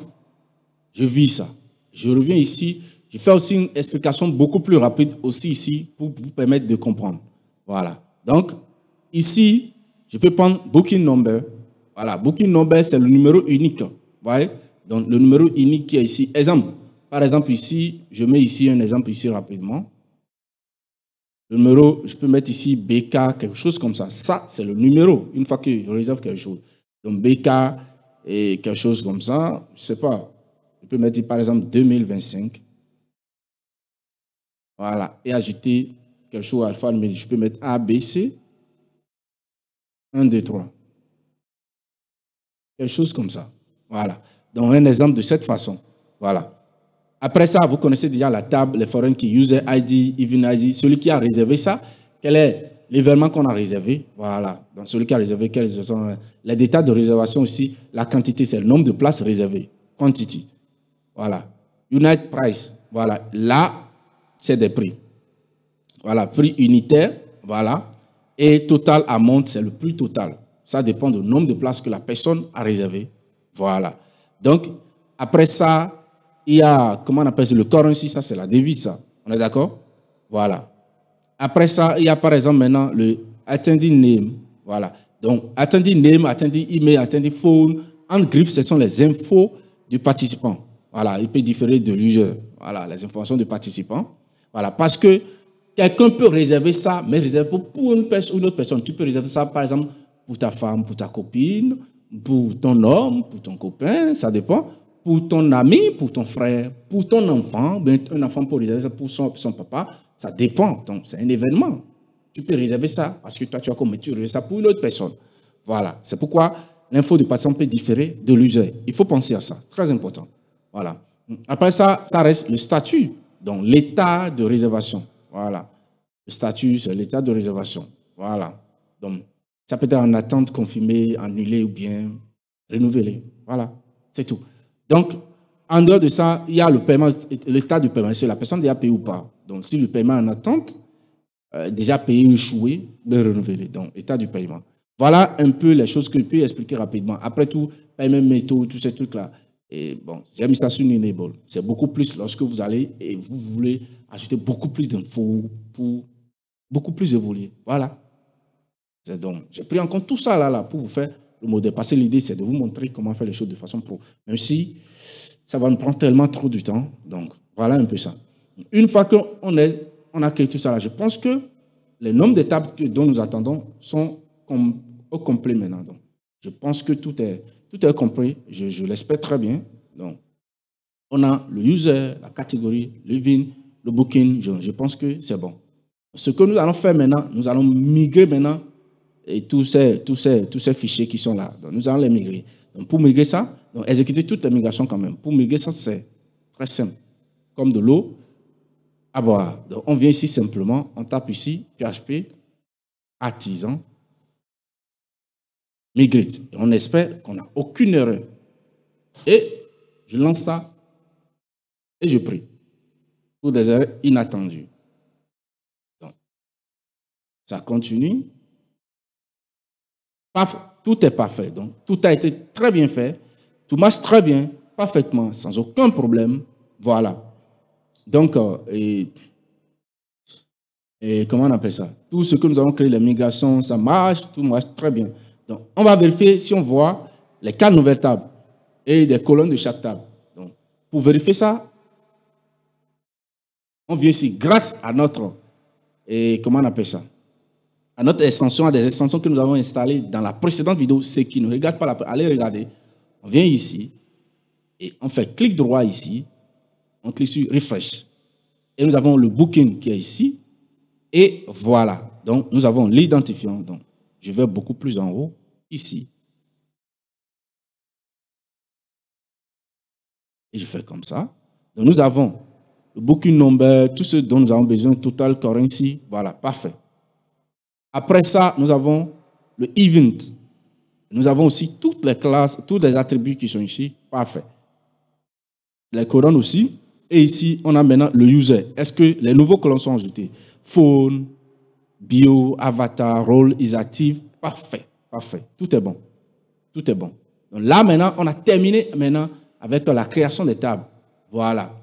Je vis ça. Je reviens ici. Je fais aussi une explication beaucoup plus rapide aussi ici pour vous permettre de comprendre. Voilà. Donc, ici, je peux prendre booking number. Voilà. Booking number, c'est le numéro unique. Vous voyez? Donc, le numéro unique qui est ici. Exemple, par exemple ici, je mets ici un exemple ici rapidement. Le numéro, je peux mettre ici BK, quelque chose comme ça. Ça, c'est le numéro, une fois que je réserve quelque chose. Donc BK et quelque chose comme ça, je ne sais pas. Je peux mettre par exemple 2025. Voilà. Et ajouter quelque chose alphanumérique. Je peux mettre ABC 1, 2, 3. Quelque chose comme ça. Voilà. Donc un exemple de cette façon. Voilà. Après ça, vous connaissez déjà la table, les foreign key, user ID, even ID. Celui qui a réservé ça, quel est l'événement qu'on a réservé? Voilà. Donc celui qui a réservé, quels sont les détails de réservation aussi? La quantité, c'est le nombre de places réservées. Quantity. Voilà. Unit price. Voilà. Là, c'est des prix. Voilà. Prix unitaire. Voilà. Et total amount, c'est le prix total. Ça dépend du nombre de places que la personne a réservé. Voilà. Donc, après ça, il y a, comment on appelle ça, le currency, ça c'est la devise, ça. On est d'accord? Voilà. Après ça, il y a par exemple maintenant le attendee name. Voilà. Donc, attendee name, attendee email, attendee phone. En griffe, ce sont les infos du participant. Voilà. Il peut différer de l'user. Voilà. Les informations du participant. Voilà. Parce que quelqu'un peut réserver ça, mais réserver pour une personne ou une autre personne. Tu peux réserver ça, par exemple, pour ta femme, pour ta copine, pour ton homme, pour ton copain, ça dépend. Pour ton ami, pour ton frère, pour ton enfant, ben, un enfant peut réserver ça pour son papa, ça dépend. Donc, c'est un événement. Tu peux réserver ça parce que toi, tu as comme tu réserves ça pour une autre personne. Voilà. C'est pourquoi l'info du patient peut différer de l'user. Il faut penser à ça. Très important. Voilà. Après ça, ça reste le statut. Donc, l'état de réservation. Voilà. Le statut, c'est l'état de réservation. Voilà. Donc, ça peut être en attente, confirmée, annulée ou bien renouvelée. Voilà. C'est tout. Donc, en dehors de ça, il y a le paiement, l'état de paiement. C'est la personne déjà payée ou pas. Donc, si le paiement est en attente, déjà payé ou échoué, bien renouvelé. Donc, état du paiement. Voilà un peu les choses que je peux expliquer rapidement. Après tout, paiement métaux, tous ces trucs-là. Et bon, j'ai mis ça sur une enable. C'est beaucoup plus lorsque vous allez et vous voulez ajouter beaucoup plus d'infos pour beaucoup plus évoluer. Voilà. Donc, j'ai pris en compte tout ça là pour vous faire le modèle. Parce que l'idée, c'est de vous montrer comment faire les choses de façon pro. Même si ça va nous prendre tellement trop du temps. Donc, voilà un peu ça. Une fois qu'on a créé tout ça là, je pense que les nombres d'étapes dont nous attendons sont au complet maintenant. Donc, je pense que tout est compris. Je l'espère très bien. Donc, on a le user, la catégorie, le VIN, le booking. Je pense que c'est bon. Ce que nous allons faire maintenant, nous allons migrer maintenant et tous ces fichiers qui sont là. Donc, nous allons les migrer. Donc, pour migrer ça, donc exécuter toute la migration quand même. Pour migrer ça, c'est très simple. Comme de l'eau à boire. Donc, on vient ici simplement, on tape ici, PHP, artisan, migrate. Et on espère qu'on n'a aucune erreur. Et je lance ça et je prie pour des erreurs inattendues. Donc, ça continue. Paf, tout est parfait. Donc, tout a été très bien fait. Tout marche très bien, parfaitement, sans aucun problème. Voilà. Donc, comment on appelle ça? Tout ce que nous avons créé, les migrations, ça marche, tout marche très bien. Donc, on va vérifier si on voit les 4 nouvelles tables et des colonnes de chaque table. Donc, pour vérifier ça, on vient ici grâce à notre, comment on appelle ça? À notre extension, à des extensions que nous avons installées dans la précédente vidéo. Ceux qui ne regardent pas, allez regarder. On vient ici et on fait clic droit ici. On clique sur Refresh. Et nous avons le booking qui est ici. Et voilà. Donc, nous avons l'identifiant. Donc, je vais beaucoup plus en haut, ici. Et je fais comme ça. Donc, nous avons le booking number, tout ce dont nous avons besoin, total currency. Voilà, parfait. Après ça, nous avons le event. Nous avons aussi toutes les classes, tous les attributs qui sont ici. Parfait. Les colonnes aussi. Et ici, on a maintenant le user. Est-ce que les nouveaux colonnes sont ajoutés? Phone, bio, avatar, role is active. Parfait. Parfait. Tout est bon. Tout est bon. Donc là, maintenant, on a terminé maintenant avec la création des tables. Voilà.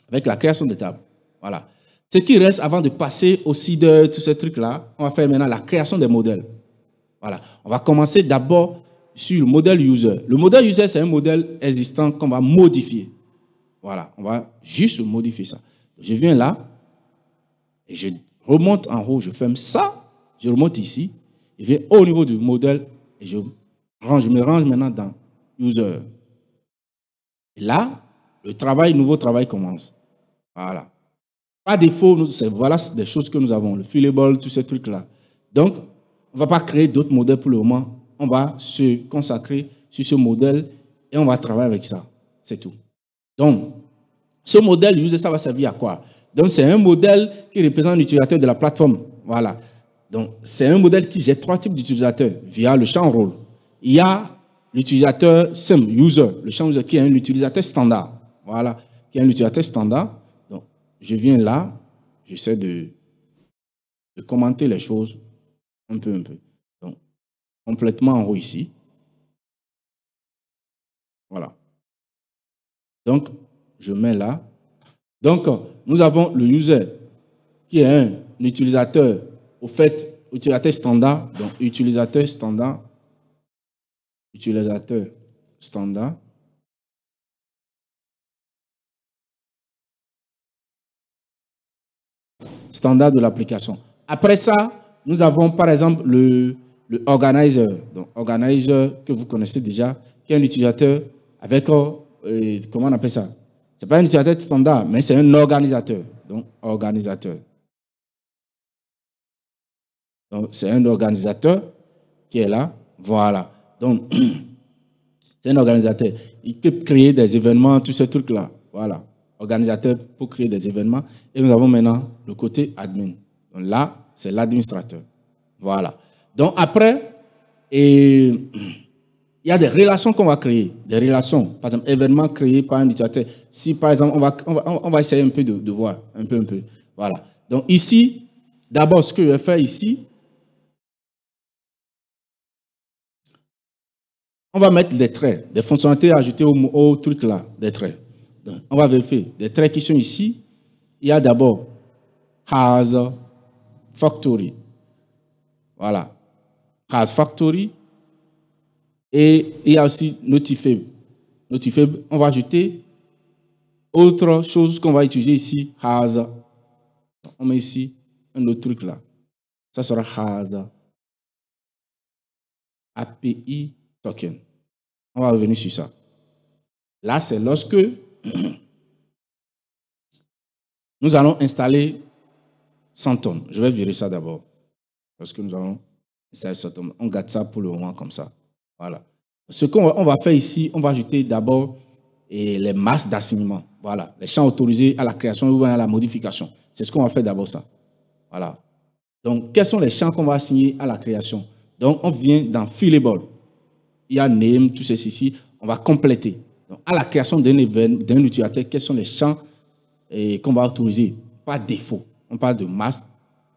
Avec la création des tables. Voilà. Ce qui reste avant de passer aussi de tous ces trucs-là, on va faire maintenant la création des modèles. Voilà. On va commencer d'abord sur le modèle user. Le modèle user, c'est un modèle existant qu'on va modifier. Voilà, on va juste modifier ça. Je viens là, et je remonte en haut, je ferme ça, je remonte ici, je viens au niveau du modèle, et je me range maintenant dans User. Et là, le nouveau travail commence. Voilà. Par défaut, voilà des choses que nous avons, le fillable, tous ces trucs-là. Donc, on ne va pas créer d'autres modèles pour le moment. On va se consacrer sur ce modèle et on va travailler avec ça. C'est tout. Donc, ce modèle user, ça va servir à quoi? Donc, c'est un modèle qui représente l'utilisateur de la plateforme. Voilà. Donc, c'est un modèle qui gère 3 types d'utilisateurs via le champ rôle. Il y a l'utilisateur SIM, user, le champ user qui est un utilisateur standard. Voilà, qui est un utilisateur standard. Donc, je viens là, j'essaie de commenter les choses un peu. Donc, complètement en haut ici. Voilà. Donc, je mets là. Donc, nous avons le user qui est un utilisateur, au fait, utilisateur standard. Donc, utilisateur standard. Standard de l'application. Après ça, nous avons par exemple le organizer. Donc, organizer que vous connaissez déjà, qui est un utilisateur avec, comment on appelle ça? Ce n'est pas un utilisateur standard, mais c'est un organisateur. Donc, organisateur. Donc, c'est un organisateur qui est là. Voilà. Donc, c'est un organisateur. Il peut créer des événements, tous ces trucs-là. Voilà. Organisateur pour créer des événements. Et nous avons maintenant le côté admin. Donc là, c'est l'administrateur. Voilà. Donc après, il y a des relations qu'on va créer. Des relations. Par exemple, événements créés par un utilisateur. Si par exemple, on va essayer un peu de voir. Un peu. Voilà. Donc ici, d'abord, ce que je vais faire ici, on va mettre des traits, des fonctionnalités ajoutées au truc là, des traits. Donc, on va vérifier. Des traits qui sont ici. Il y a d'abord has factory. Voilà. Has factory. Et il y a aussi notifable. Notifable, on va ajouter autre chose qu'on va utiliser ici, has. On met ici un autre truc là. Ça sera has API token. On va revenir sur ça. Là, c'est lorsque nous allons installer 100 tonnes. Je vais virer ça d'abord. Lorsque nous allons installer 100 tonnes, on garde ça pour le moment comme ça. Voilà. Ce qu'on va faire ici, on va ajouter d'abord les masses d'assignement. Voilà. Les champs autorisés à la création ou à la modification. C'est ce qu'on va faire d'abord ça. Voilà. Donc, quels sont les champs qu'on va assigner à la création? Donc, on vient dans Fillable. Il y a name, tout ceci ici. On va compléter. Donc, à la création d'un utilisateur, quels sont les champs qu'on va autoriser par défaut? On parle de masse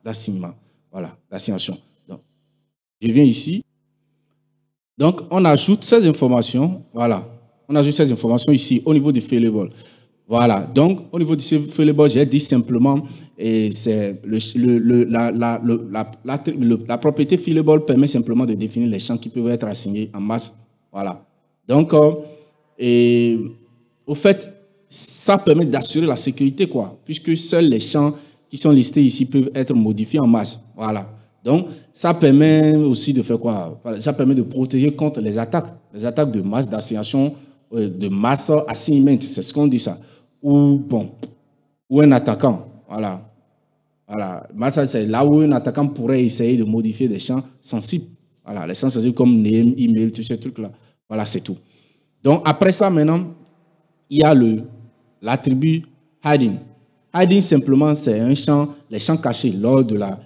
d'assignement. Voilà, d'assignation. Donc, je viens ici. Donc, on ajoute ces informations. Voilà. On ajoute ces informations ici au niveau du Fillable. Voilà. Donc, au niveau du Fillable, j'ai dit simplement, c'est la propriété Fillable permet simplement de définir les champs qui peuvent être assignés en masse. Voilà. Donc, au fait, ça permet d'assurer la sécurité, quoi, puisque seuls les champs qui sont listés ici peuvent être modifiés en masse. Voilà. Donc, ça permet aussi de faire quoi? Ça permet de protéger contre les attaques de masse d'assignation, de masse assignment, c'est ce qu'on dit ça. Ou un attaquant, voilà. Voilà, c'est là où un attaquant pourrait essayer de modifier des champs sensibles. Voilà, les champs sensibles comme name, email, tous ces trucs-là. Voilà, c'est tout. Donc, après ça, maintenant, il y a l'attribut hiding. Hiding, simplement, c'est les champs cachés lors de la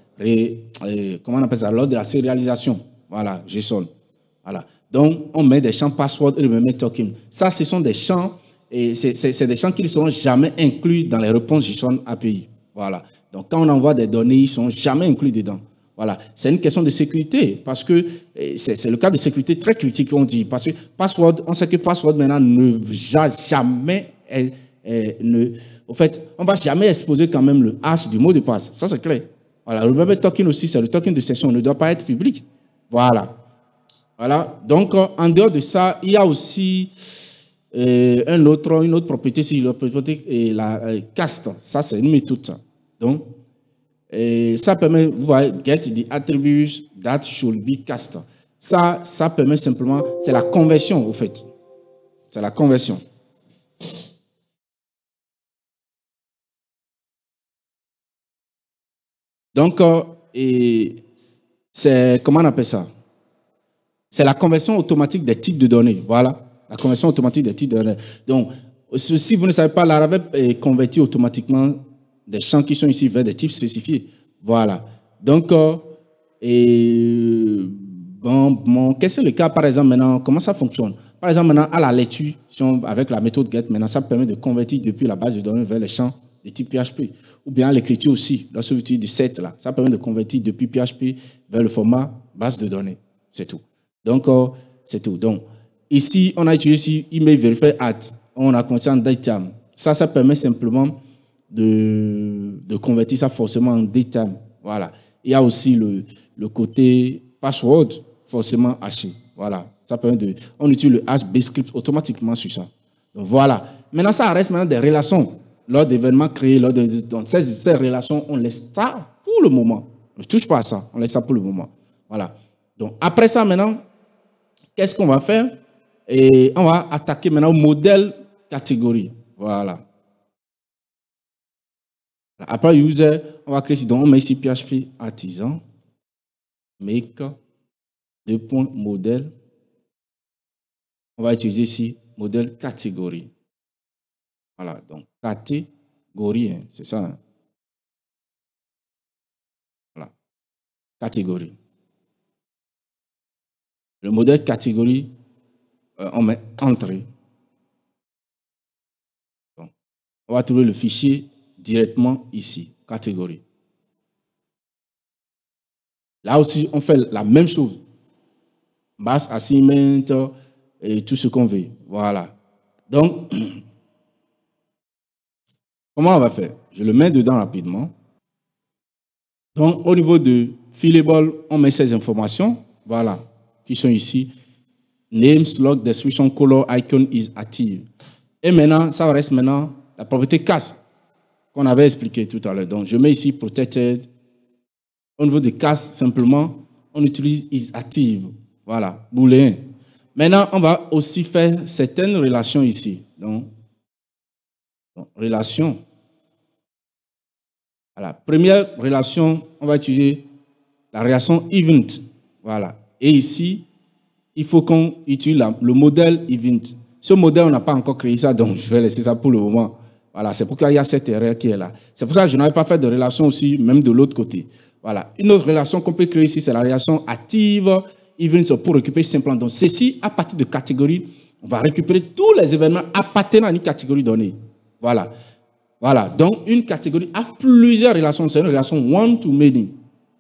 comment on appelle ça, lors de la sérialisation. Voilà, JSON. Voilà. Donc, on met des champs password et le met token. Ça, ce sont des champs, et c'est des champs qui ne seront jamais inclus dans les réponses JSON API. Voilà. Donc, quand on envoie des données, ils ne sont jamais inclus dedans. Voilà. C'est une question de sécurité, parce que c'est le cas de sécurité très critique, on dit. Parce que password, on sait que password maintenant ne va jamais, au fait, on ne va jamais exposer quand même le hash du mot de passe. Ça, c'est clair. Voilà. Le remember token aussi, c'est le token de session, ne doit pas être public. Voilà. Voilà. Donc, en dehors de ça, il y a aussi une autre propriété, c'est la propriété et la cast. Ça, c'est une méthode. Ça. Donc, ça permet, vous voyez, get the attributes that should be cast. Ça permet simplement, c'est la conversion, au fait. C'est la conversion. Donc, c'est, comment on appelle ça? C'est la conversion automatique des types de données. Voilà, la conversion automatique des types de données. Donc, si vous ne savez pas, Laravel convertit automatiquement des champs qui sont ici vers des types spécifiés. Voilà. Donc, bon, qu'est-ce que c'est le cas, par exemple, maintenant, comment ça fonctionne? Par exemple, maintenant, à la lecture, avec la méthode get, maintenant, ça permet de convertir depuis la base de données vers les champs de type PHP. Ou bien à l'écriture aussi, lorsque vous utilisez du set, là, ça permet de convertir depuis PHP vers le format base de données. C'est tout. Donc, c'est tout. Donc, ici, on a utilisé email verify at. On a converti en datetime. Ça permet simplement de convertir ça forcément en datetime. Voilà. Il y a aussi le côté password forcément haché. Voilà. Ça permet on utilise le hash base script automatiquement sur ça. Donc, voilà. Maintenant, ça reste maintenant des relations. Lors d'événements créés, donc ces relations, on laisse ça pour le moment. On ne touche pas à ça. On laisse ça pour le moment. Voilà. Donc, après ça, maintenant, qu'est-ce qu'on va faire? Et on va attaquer maintenant au modèle catégorie. Voilà. Après user, on va créer, donc on met ici PHP artisan, make, modèle. On va utiliser ici modèle catégorie. Voilà, donc catégorie, hein, c'est ça. Hein? Voilà, catégorie. Le modèle catégorie, on met entrée. Donc, on va trouver le fichier directement ici, catégorie. Là aussi, on fait la même chose. Base, assignment et tout ce qu'on veut. Voilà. Donc, comment on va faire? Je le mets dedans rapidement. Donc, au niveau de Fillable, on met ces informations, voilà, qui sont ici. Name, slot, description, color, icon is active. Et maintenant, ça reste maintenant la propriété class qu'on avait expliqué tout à l'heure. Donc, je mets ici protected. Au niveau de class, simplement, on utilise is active. Voilà, booléen. Maintenant, on va aussi faire certaines relations ici. Donc relation. Voilà. Première relation, on va utiliser la relation event. Voilà. Et ici, il faut qu'on utilise le modèle event. Ce modèle, on n'a pas encore créé ça, donc je vais laisser ça pour le moment. Voilà, c'est pourquoi il y a cette erreur qui est là. C'est pour ça que je n'avais pas fait de relation aussi, même de l'autre côté. Voilà. Une autre relation qu'on peut créer ici, c'est la relation active event pour récupérer simplement. Donc, ceci, à partir de catégorie, on va récupérer tous les événements appartenant à une catégorie donnée. Voilà. Voilà. Donc, une catégorie a plusieurs relations. C'est une relation one-to-many.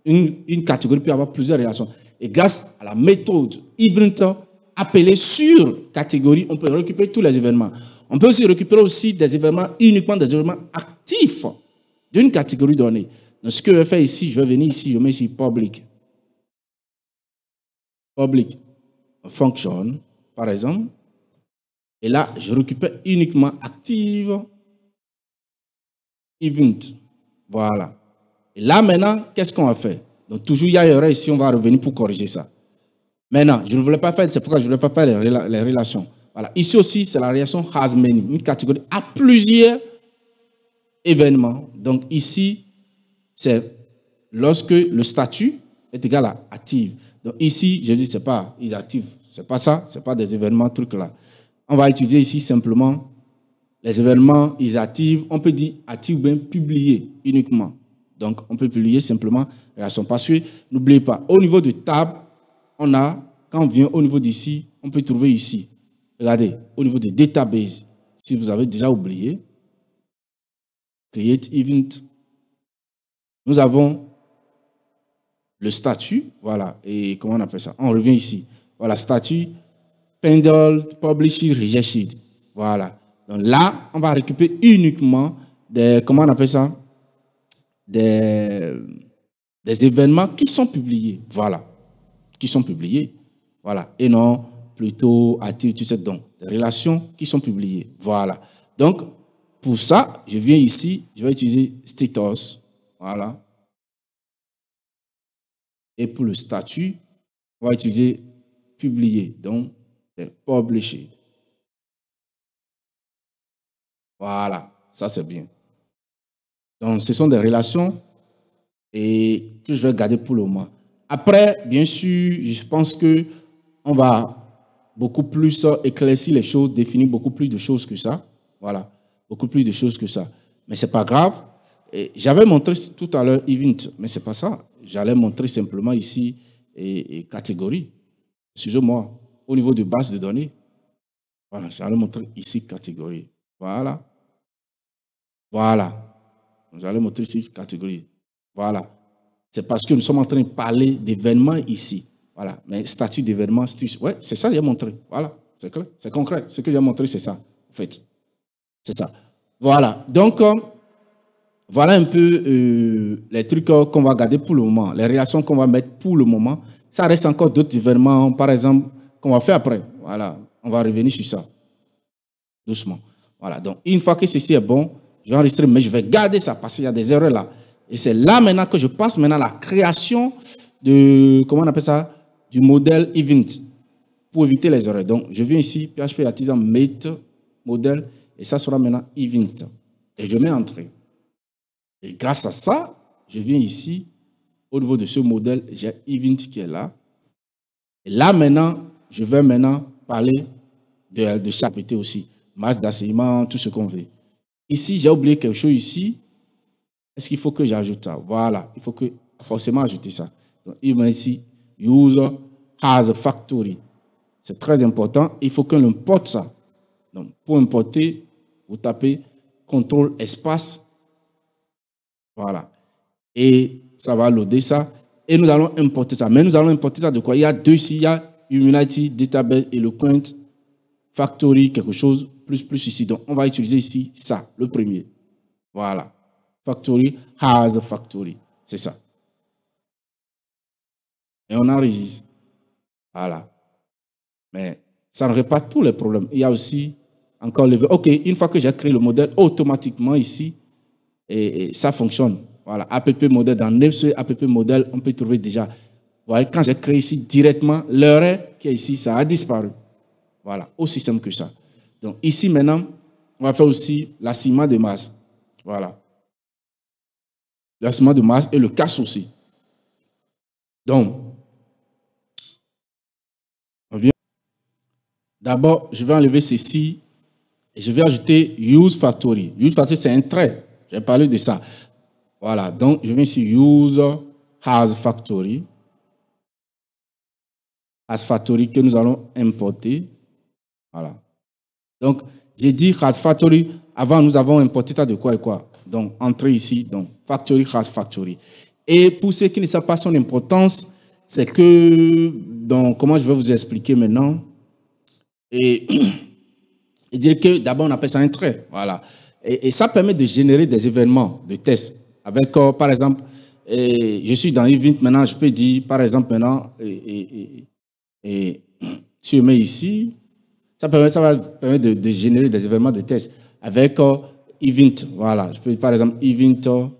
Une catégorie peut avoir plusieurs relations. Et grâce à la méthode event appelée sur catégorie, on peut récupérer tous les événements. On peut aussi récupérer aussi des événements, uniquement des événements actifs d'une catégorie donnée. Donc, ce que je vais faire ici, je vais venir ici, je mets ici public. Public function, par exemple. Et là, je récupère uniquement active event. Voilà. Et là, maintenant, qu'est-ce qu'on va faire? Donc, toujours, il y a une erreur ici, on va revenir pour corriger ça. Maintenant, je ne voulais pas faire, c'est pourquoi je ne voulais pas faire les relations. Voilà. Ici aussi, c'est la relation has many, une catégorie à plusieurs événements. Donc, ici, c'est lorsque le statut est égal à active. Donc, ici, je dis, c'est pas is active, c'est pas ça, c'est pas des événements, trucs là. On va étudier ici simplement les événements is active. On peut dire active ou bien publié uniquement. Donc, on peut publier simplement relation. Parce que, n'oubliez pas, au niveau du tab, on a, quand on vient au niveau d'ici, on peut trouver ici. Regardez, au niveau de database, si vous avez déjà oublié, create event, nous avons le statut, voilà, et comment on appelle ça? On revient ici. Voilà, statut, pendle, publish, rejected. Voilà. Donc là, on va récupérer uniquement des, comment on appelle ça? Des événements qui sont publiés. Voilà. Qui sont publiés. Voilà. Et non plutôt actifs, tout ça. Donc, des relations qui sont publiées. Voilà. Donc, pour ça, je viens ici, je vais utiliser status. Voilà. Et pour le statut, on va utiliser publier. Donc, c'est published. Voilà. Ça, c'est bien. Donc, ce sont des relations et que je vais garder pour le moment. Après, bien sûr, je pense que on va beaucoup plus éclaircir les choses, définir beaucoup plus de choses que ça. Voilà, beaucoup plus de choses que ça. Mais c'est pas grave. J'avais montré tout à l'heure event, mais c'est pas ça. J'allais montrer simplement ici et catégorie. Excusez-moi, au niveau de base de données. Voilà, j'allais montrer ici catégorie. Voilà. Voilà. J'allais montrer ici catégorie. Voilà. C'est parce que nous sommes en train de parler d'événements ici. Voilà. Mais statut d'événement, ouais, c'est ça que j'ai montré. Voilà. C'est clair, c'est concret. Ce que j'ai montré, c'est ça, en fait. C'est ça. Voilà. Donc, voilà un peu les trucs qu'on va garder pour le moment, les relations qu'on va mettre pour le moment. Ça reste encore d'autres événements, par exemple, qu'on va faire après. Voilà. On va revenir sur ça. Doucement. Voilà. Donc, une fois que ceci est bon, je vais enregistrer, mais je vais garder ça parce qu'il y a des erreurs là. Et c'est là maintenant que je passe maintenant à la création de, comment on appelle ça, du modèle event pour éviter les erreurs. Donc, je viens ici, PHP artisan make modèle, et ça sera maintenant event. Et je mets entrée. Et grâce à ça, je viens ici, au niveau de ce modèle, j'ai event qui est là. Et là maintenant, je vais maintenant parler de chaque activité aussi. Masse d'assaillement, tout ce qu'on veut. Ici, j'ai oublié quelque chose ici. Est-ce qu'il faut que j'ajoute ça? Voilà, il faut que forcément ajouter ça. Donc, il m'a ici, user has a factory. C'est très important. Il faut qu'on importe ça. Donc, pour importer, vous tapez CTRL espace. Voilà. Et ça va loader ça. Et nous allons importer ça. Mais nous allons importer ça de quoi? Il y a deux ici. Il y a Humanity, Database, Eloquent, Factory, quelque chose, plus ici. Donc, on va utiliser ici ça, le premier. Voilà. Factory has a factory. C'est ça. Et on enregistre. Voilà. Mais ça ne règle pas tous les problèmes. Il y a aussi encore le... OK, une fois que j'ai créé le modèle, automatiquement ici, et ça fonctionne. Voilà, app modèle, dans ce app modèle, on peut trouver déjà. Vous voyez, quand j'ai créé ici directement, l'erreur qui est ici, ça a disparu. Voilà, aussi simple que ça. Donc ici maintenant, on va faire aussi l'assignement de masse. Voilà. L'assignement de masse et le cache aussi. Donc, on vient. D'abord, je vais enlever ceci et je vais ajouter use factory. Use factory, c'est un trait. J'ai parlé de ça. Voilà, donc je viens ici, user has factory. Has factory que nous allons importer. Voilà. Donc, j'ai dit has factory. Avant, nous avons importé ça de quoi et quoi. Donc, entrer ici. Donc, factory has factory. Et pour ceux qui ne savent pas son importance, c'est que, donc, comment je vais vous expliquer maintenant? Et dire que d'abord, on appelle ça un trait. Voilà. Et ça permet de générer des événements de tests. Avec, par exemple, je suis dans Event maintenant, je peux dire, par exemple, maintenant, si je mets ici, ça va permettre de générer des événements de test avec Event. Voilà. Je peux, par exemple, Event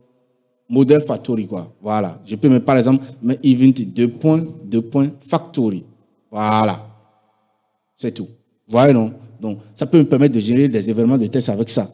modèle factory, quoi. Voilà. Je peux, par exemple, mettre Event 2.2. Factory. Voilà. C'est tout. Vous voyez, non? Donc, ça peut me permettre de générer des événements de test avec ça.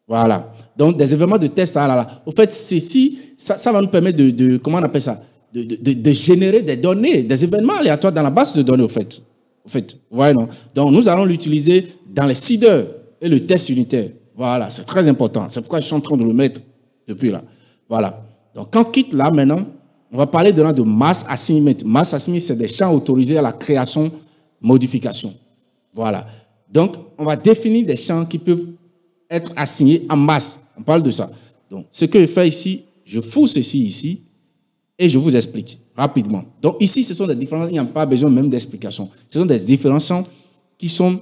Voilà. Donc, des événements de test, ah là là. Au fait, ceci, ça va nous permettre comment on appelle ça? De générer des données, des événements aléatoires dans la base de données, au fait. Vous voyez, non? Donc, nous allons l'utiliser dans les seeders et le test unitaire. Voilà, c'est très important. C'est pourquoi je suis en train de le mettre depuis là. Voilà. Donc, quand on quitte là, maintenant, on va parler de mass assignment. Mass assignment, c'est des champs autorisés à la création, modification. Voilà. Donc, on va définir des champs qui peuvent être assignés en masse. On parle de ça. Donc, ce que je fais ici, je fous ceci ici et je vous explique rapidement. Donc, ici, ce sont des différences, il n'y a pas besoin même d'explication. Ce sont des différences qui sont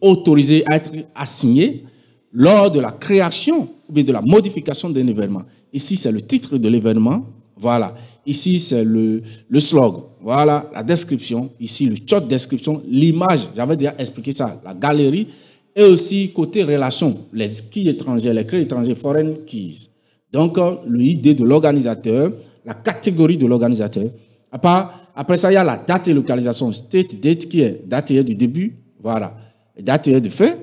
autorisées à être assignées lors de la création ou bien de la modification d'un événement. Ici, c'est le titre de l'événement. Voilà. Ici, c'est le slog. Voilà la description. Ici, le short description. L'image, j'avais déjà expliqué ça. La galerie. Et aussi, côté relation, les keys étrangers, les clés étrangers, foreign keys. Donc, l'idée de l'organisateur, la catégorie de l'organisateur. Après ça, il y a la date et localisation. State date qui est date du début. Voilà. Date de fin.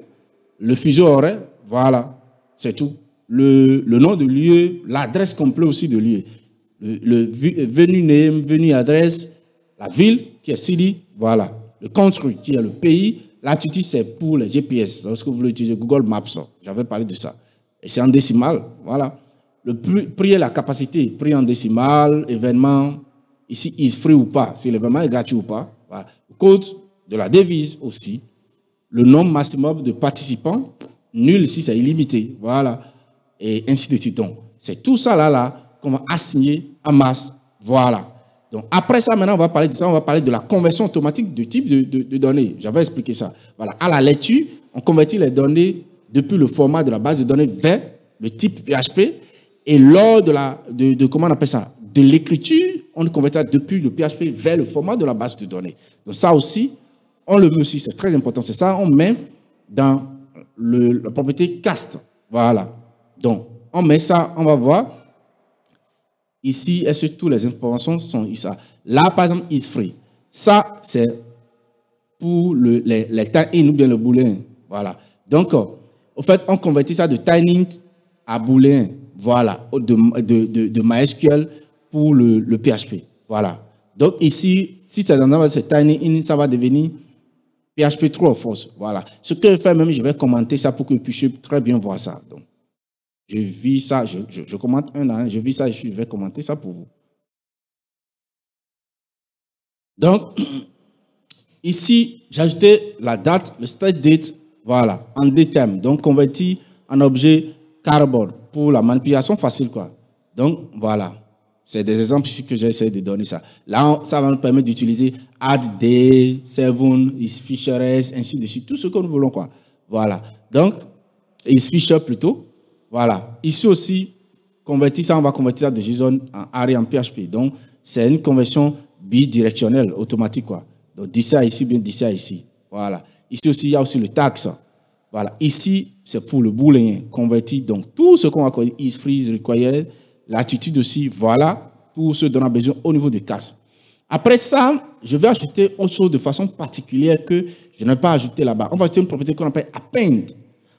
Le fuseau horaire. Voilà. C'est tout. Le nom de lieu, l'adresse complète aussi de lieu. Le venue name, venue adresse, la ville qui est city, voilà. Le country qui est le pays, l'attitude c'est pour les GPS. Lorsque vous voulez utiliser Google Maps, j'avais parlé de ça. Et c'est en décimal, voilà. Le prix et la capacité, prix en décimal, événement, ici is free ou pas, si l'événement est gratuit ou pas. Voilà. Le code de la devise aussi. Le nombre maximum de participants, nul si c'est illimité, voilà. Et ainsi de suite. Donc, c'est tout ça là qu'on va assigner en masse. Voilà. Donc, après ça, maintenant, on va parler de ça. On va parler de la conversion automatique de type de données. J'avais expliqué ça. Voilà. À la lecture, on convertit les données depuis le format de la base de données vers le type PHP. Et lors comment on appelle ça? De l'écriture, on convertit depuis le PHP vers le format de la base de données. Donc, ça aussi, on le met aussi. C'est très important. C'est ça, on met dans la propriété cast. Voilà. Donc, on met ça, on va voir. Ici, est-ce que toutes les informations sont ici? Là, par exemple, is free. Ça, c'est pour les tie-in ou bien le booléen. Voilà. Donc, au fait, on convertit ça de tie-in à booléen. Voilà. De MySQL pour le PHP. Voilà. Donc, ici, si c'est dans ce tie-in, ça va devenir PHP true or false. Voilà. Ce que je fais même, je vais commenter ça pour que vous puissiez très bien voir ça. Donc, je vis ça, je commente un an, je vis ça et je vais commenter ça pour vous. Donc, ici, j'ai ajouté la date, le start date, voilà, en datetime. Donc, converti en objet cardboard pour la manipulation facile, quoi. Donc, voilà. C'est des exemples ici que j'ai essayé de donner ça. Là, ça va nous permettre d'utiliser add day, 7, is Fisher, ainsi de suite, tout ce que nous voulons, quoi. Voilà. Donc, is Fisher plutôt. Voilà. Ici aussi, convertir ça, on va convertir ça de JSON en array en PHP. Donc, c'est une conversion bidirectionnelle, automatique, quoi. Donc, d'ici à ici, bien d'ici à ici. Voilà. Ici aussi, il y a aussi le tax. Voilà. Ici, c'est pour le booléen converti. Donc, tout ce qu'on va convertir, is free, required, l'attitude aussi, voilà, tout ce dont on a besoin au niveau de casse. Après ça, je vais ajouter autre chose de façon particulière que je n'ai pas ajouté là-bas. On va ajouter une propriété qu'on appelle append.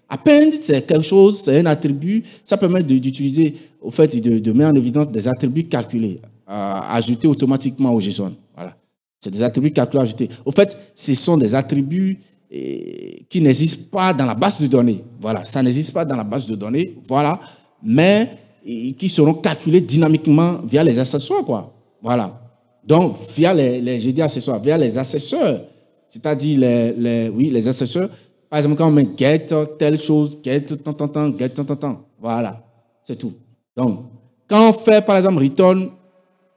Append, c'est quelque chose, c'est un attribut, ça permet d'utiliser, au fait, de mettre en évidence des attributs calculés, ajoutés automatiquement au JSON. Voilà. C'est des attributs calculés, ajoutés. Au fait, ce sont des attributs qui n'existent pas dans la base de données. Voilà, ça n'existe pas dans la base de données, voilà, mais qui seront calculés dynamiquement via les accessoires, quoi. Voilà. Donc, via les accessoires, via les accesseurs, c'est-à-dire les accesseurs. Par exemple, quand on met get telle chose, get tant, get tant, voilà, c'est tout. Donc, quand on fait, par exemple, return,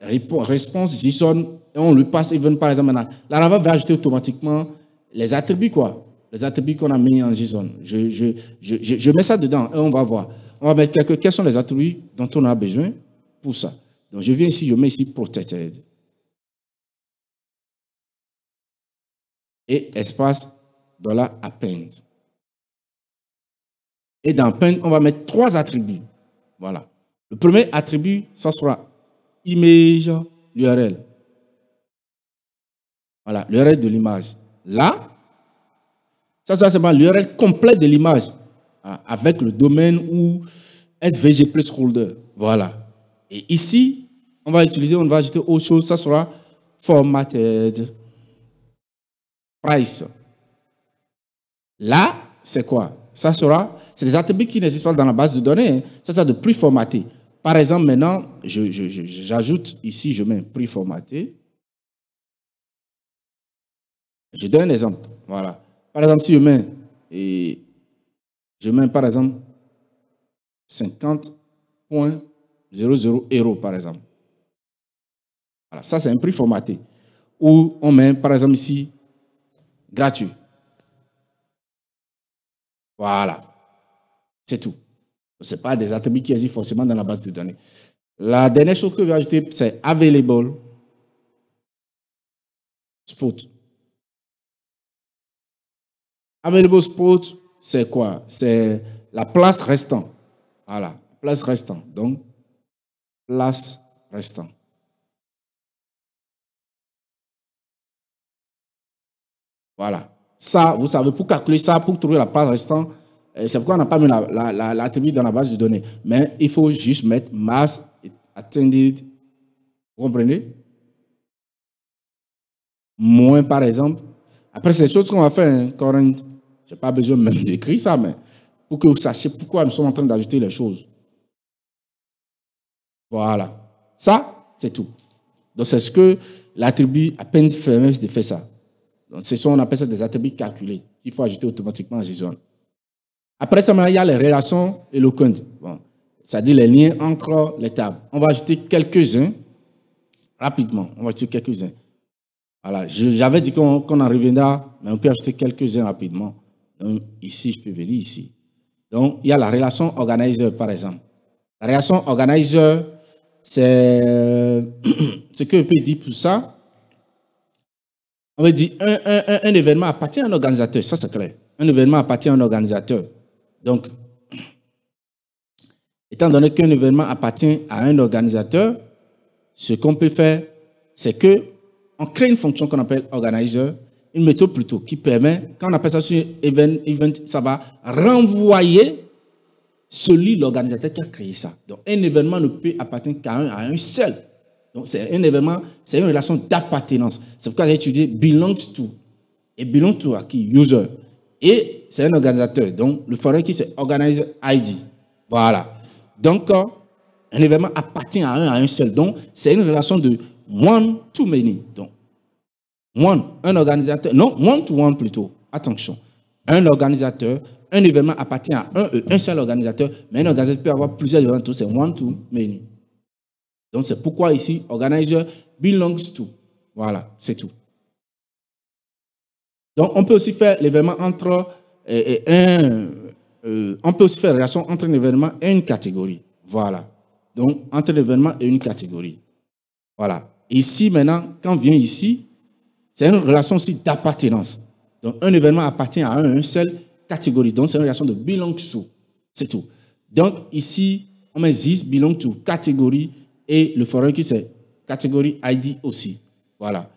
response, JSON, et on lui passe even, par exemple, maintenant, Laravel va ajouter automatiquement les attributs, quoi. Les attributs qu'on a mis en JSON. Je mets ça dedans et on va voir. On va mettre quels sont les attributs dont on a besoin pour ça. Donc, je viens ici, je mets ici protected. Et espace $append. Et dans append, on va mettre 3 attributs. Voilà. Le premier attribut, ça sera image l'URL. Voilà, l'URL de l'image. Là, ça sera seulement l'URL complète de l'image avec le domaine ou SVG placeholder. Voilà. Et ici, on va ajouter autre chose, ça sera formatted price. Là, c'est quoi? Ça sera, c'est des attributs qui n'existent pas dans la base de données. Hein. Ça sera de prix formaté. Par exemple, maintenant, j'ajoute ici, je mets prix formaté. Je donne un exemple. Voilà. Par exemple, si je mets par exemple 50.00 euros, par exemple. Voilà. Ça, c'est un prix formaté. Ou on met, par exemple, ici, gratuit. Voilà. C'est tout. Ce n'est pas des attributs qui existent forcément dans la base de données. La dernière chose que je vais ajouter, c'est available spot. Available spot, c'est quoi? C'est la place restant. Voilà, place restant. Donc, place restant. Voilà. Ça, vous savez, pour calculer ça, pour trouver la place restant, c'est pourquoi on n'a pas mis l'attribut dans la base de données. Mais il faut juste mettre mass attended. Vous comprenez? Moins, par exemple. Après, c'est des choses qu'on va faire, hein, current. Je n'ai pas besoin même d'écrire ça, mais pour que vous sachiez pourquoi nous sommes en train d'ajouter les choses. Voilà. Ça, c'est tout. Donc, c'est ce que l'attribut append permet de faire ça. Donc, c'est ce qu'on appelle ça des attributs calculés. Il faut ajouter automatiquement en JSON. Après ça, il y a les relations éloquentes. Bon, c'est-à-dire les liens entre les tables. On va ajouter quelques-uns rapidement. On va ajouter quelques-uns. Voilà. J'avais dit qu'on en reviendra, mais on peut ajouter quelques-uns rapidement. Donc, ici, je peux venir ici. Donc, il y a la relation organizer, par exemple. La relation organizer, c'est ce que je peux dire pour ça. On veut dire un événement appartient à un organisateur, ça c'est clair. Un événement appartient à un organisateur. Donc, étant donné qu'un événement appartient à un organisateur, ce qu'on peut faire, c'est que on crée une fonction qu'on appelle organizer, une méthode plutôt, qui permet, quand on appelle ça sur event, ça va renvoyer celui, l'organisateur qui a créé ça. Donc, un événement ne peut appartenir qu'à un seul. Donc, c'est un événement, c'est une relation d'appartenance. C'est pourquoi j'ai étudié belongs to. Et belongs to à qui? User. Et c'est un organisateur. Donc, le foreign key, c'est organizer ID. Voilà. Donc, un événement appartient à un seul. Donc, c'est une relation de one to many. Donc, one, un organisateur, non, one to one plutôt. Attention. Un organisateur, un événement appartient à un seul organisateur, mais un organisateur peut avoir plusieurs événements, c'est one to many. Donc, c'est pourquoi ici, organizer belongs to. Voilà, c'est tout. Donc, on peut aussi faire l'événement entre on peut aussi faire relation entre un événement et une catégorie. Voilà. Donc, entre l'événement et une catégorie. Voilà. Ici, maintenant, quand on vient ici, c'est une relation aussi d'appartenance. Donc, un événement appartient à une seule catégorie. Donc, c'est une relation de belongs to. C'est tout. Donc, ici, on met this belong to catégorie et le foreign key, c'est catégorie ID aussi. Voilà.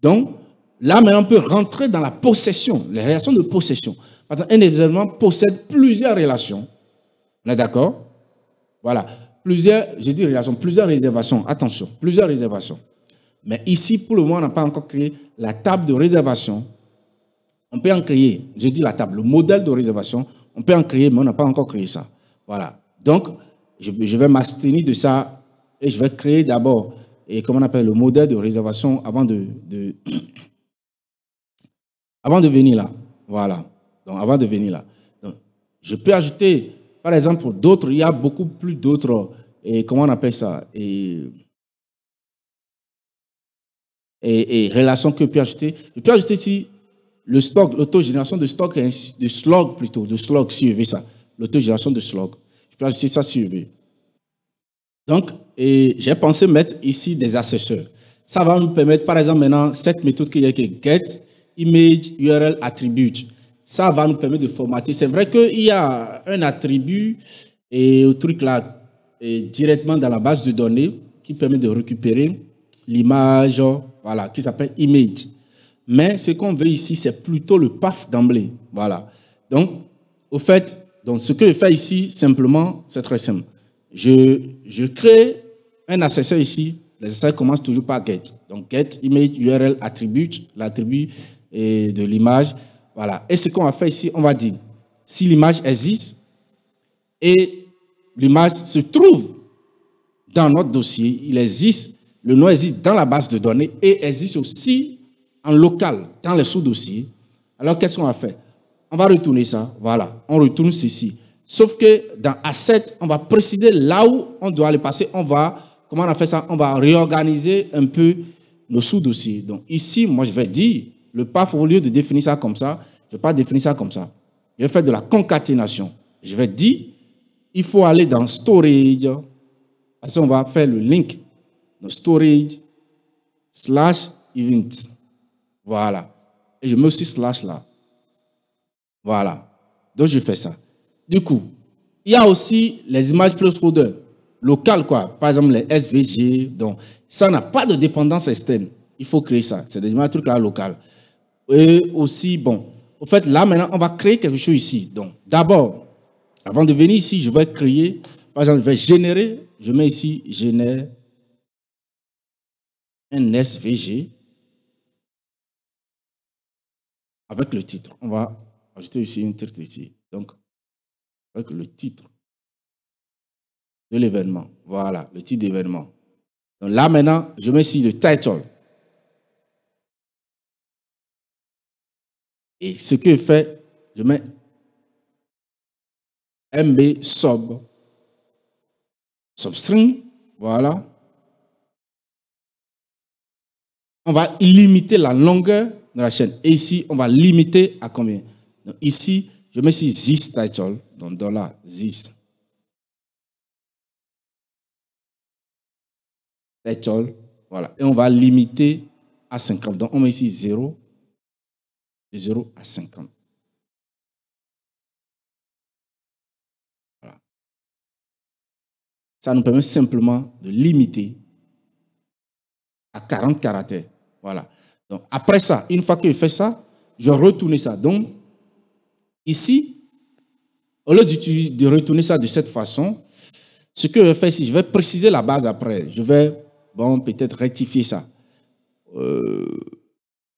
Donc, là, maintenant, on peut rentrer dans la possession, les relations de possession. Parce qu'un événement possède plusieurs relations. On est d'accord? Voilà. Plusieurs, je dis relations, plusieurs réservations. Attention, plusieurs réservations. Mais ici, pour le moment, on n'a pas encore créé la table de réservation. On peut en créer, je dis la table, le modèle de réservation, on peut en créer, mais on n'a pas encore créé ça. Voilà. Donc, je vais m'abstenir de ça et je vais créer d'abord, et comment on appelle, le modèle de réservation avant de venir là. Voilà. Donc, avant de venir là. Donc, je peux ajouter, par exemple, d'autres, il y a beaucoup plus d'autres, et comment on appelle ça, et relations que je peux ajouter. Je peux ajouter ici le stock, l'autogénération de stock, de slog plutôt, de slog, si je veux ça. L'autogénération de slog. Je peux ajouter ça si je veux. Donc, j'ai pensé mettre ici des accesseurs. Ça va nous permettre, par exemple, maintenant, cette méthode qui est get image URL attribute. Ça va nous permettre de formater. C'est vrai qu'il y a un attribut et au truc là, directement dans la base de données qui permet de récupérer l'image, voilà, qui s'appelle image. Mais ce qu'on veut ici, c'est plutôt le path d'emblée. Voilà. Donc, au fait, donc ce que je fais ici, simplement, c'est très simple. Je crée un accesseur ici. Les accesseurs commencent toujours par get. Donc, get image URL attribute, l'attribut de l'image. Voilà. Et ce qu'on va faire ici, on va dire, si l'image existe et l'image se trouve dans notre dossier, il existe, le nom existe dans la base de données et existe aussi en local, dans les sous-dossiers. Alors, qu'est-ce qu'on va faire? On va retourner ça. Voilà. On retourne ceci. Sauf que dans Asset, on va préciser là où on doit aller passer. On va, comment on a fait ça? On va réorganiser un peu nos sous-dossiers. Donc, ici, moi, je vais dire, le path, au lieu de définir ça comme ça, je ne vais pas définir ça comme ça. Je vais faire de la concaténation. Je vais dire, il faut aller dans Storage. Ensuite, on va faire le link. Donc, storage / events. Voilà. Et je mets aussi slash là. Voilà. Donc, je fais ça. Du coup, il y a aussi les images placeholder locales, quoi. Par exemple, les SVG. Donc, ça n'a pas de dépendance externe. Il faut créer ça. C'est des images trucs là locales. Et aussi, bon, au fait, là, maintenant, on va créer quelque chose ici. Donc, d'abord, avant de venir ici, je vais créer, par exemple, je vais générer, je mets ici, génère un SVG avec le titre. On va ajouter ici un titre ici. Donc, avec le titre de l'événement. Voilà, le titre d'événement. Donc là, maintenant, je mets ici le title. Et ce que je fais, je mets MB substring. Voilà. On va limiter la longueur de la chaîne. Et ici, on va limiter à combien? Donc ici, je mets ici this title. Donc dollar this title. Voilà. Et on va limiter à 50. Donc on met ici 0. De 0 à 50. Voilà. Ça nous permet simplement de limiter à 40 caractères. Voilà. Donc, après ça, une fois que je fais ça, je vais retourner ça. Donc, ici, au lieu de retourner ça de cette façon, ce que je vais faire ici, je vais préciser la base après. Je vais, bon, peut-être rectifier ça.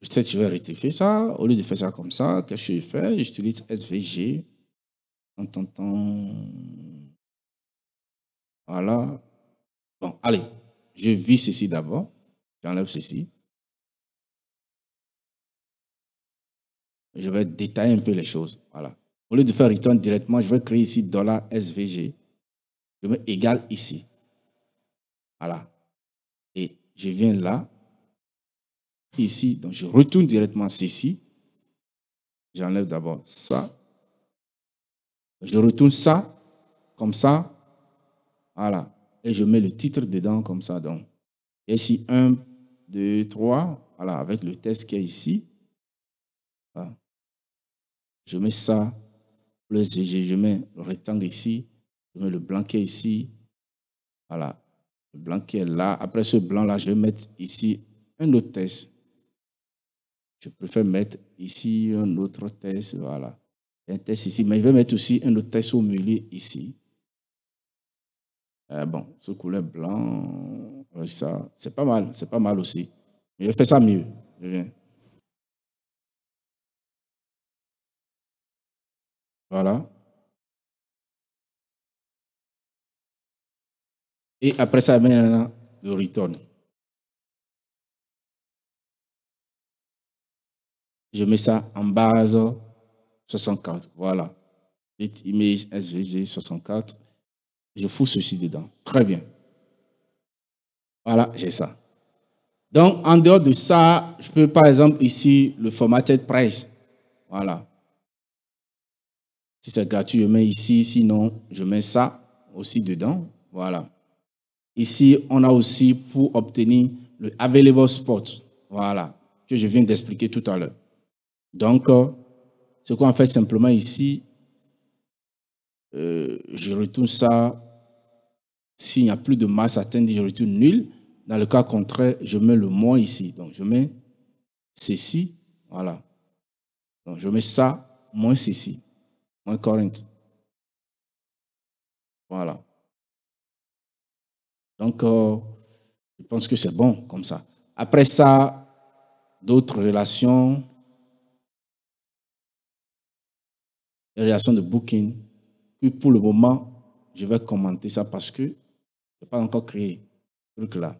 Peut-être je vais rectifier ça. Au lieu de faire ça comme ça, qu'est-ce que je fais? J'utilise SVG. Voilà. Bon, allez, je vis ceci d'abord. J'enlève ceci. Je vais détailler un peu les choses. Voilà. Au lieu de faire return directement, je vais créer ici $SVG. Je mets égal ici. Voilà. Et je viens là. Ici. Donc, je retourne directement ceci. J'enlève d'abord ça. Je retourne ça. Comme ça. Voilà. Et je mets le titre dedans comme ça. Donc, ici 1, 2, 3. Voilà. Avec le test qui est ici. Voilà. Je mets ça. Le SVG. Je mets le rectangle ici. Je mets le blanc qui est ici. Voilà. Le blanc qui est là. Après ce blanc-là, je vais mettre ici un autre test. Je préfère mettre ici un autre test. Voilà. Un test ici. Mais je vais mettre aussi un autre test au milieu ici. Bon, ce couleur blanc, ça, c'est pas mal. C'est pas mal aussi. Mais je vais faire ça mieux. Je viens. Voilà. Et après ça, maintenant, le return. Je mets ça en base 64. Voilà. Image SVG 64. Je fous ceci dedans. Très bien. Voilà, j'ai ça. Donc, en dehors de ça, je peux, par exemple, ici, le formatted price. Voilà. Si c'est gratuit, je mets ici. Sinon, je mets ça aussi dedans. Voilà. Ici, on a aussi pour obtenir le available spot. Voilà. Que je viens d'expliquer tout à l'heure. Donc, ce qu'on fait simplement ici, je retourne ça. S'il n'y a plus de masse atteinte, je retourne nul. Dans le cas contraire, je mets le moins ici. Donc, je mets ceci. Voilà. Donc, je mets ça, moins ceci. Moins current. Voilà. Donc, je pense que c'est bon comme ça. Après ça, d'autres relations. Les relations de booking. Puis pour le moment, je vais commenter ça parce que je n'ai pas encore créé ce truc-là.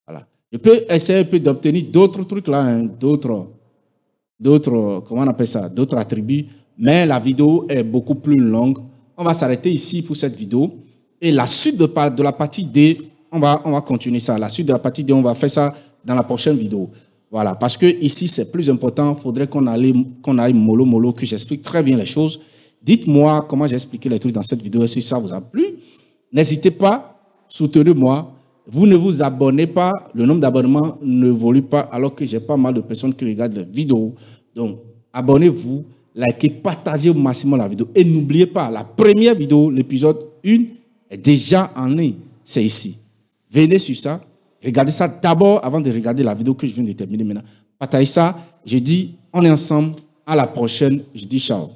Voilà. Je peux essayer un peu d'obtenir d'autres trucs là, hein, d'autres, comment on appelle ça, d'autres attributs, mais la vidéo est beaucoup plus longue. On va s'arrêter ici pour cette vidéo. Et la suite de la partie D, on va continuer ça. La suite de la partie D, on va faire ça dans la prochaine vidéo. Voilà, parce que ici, c'est plus important. Il faudrait qu'on aille mollo, que j'explique très bien les choses. Dites-moi comment j'ai expliqué les trucs dans cette vidéo, si ça vous a plu. N'hésitez pas soutenez-moi. Vous ne vous abonnez pas, le nombre d'abonnements ne évolue pas alors que j'ai pas mal de personnes qui regardent les vidéos. Donc, abonnez-vous, likez, partagez au maximum la vidéo. Et n'oubliez pas, la première vidéo, l'épisode 1, est déjà en ligne. C'est ici. Venez sur ça. Regardez ça d'abord avant de regarder la vidéo que je viens de terminer maintenant. Partagez ça. Je dis, on est ensemble. À la prochaine. Je dis ciao.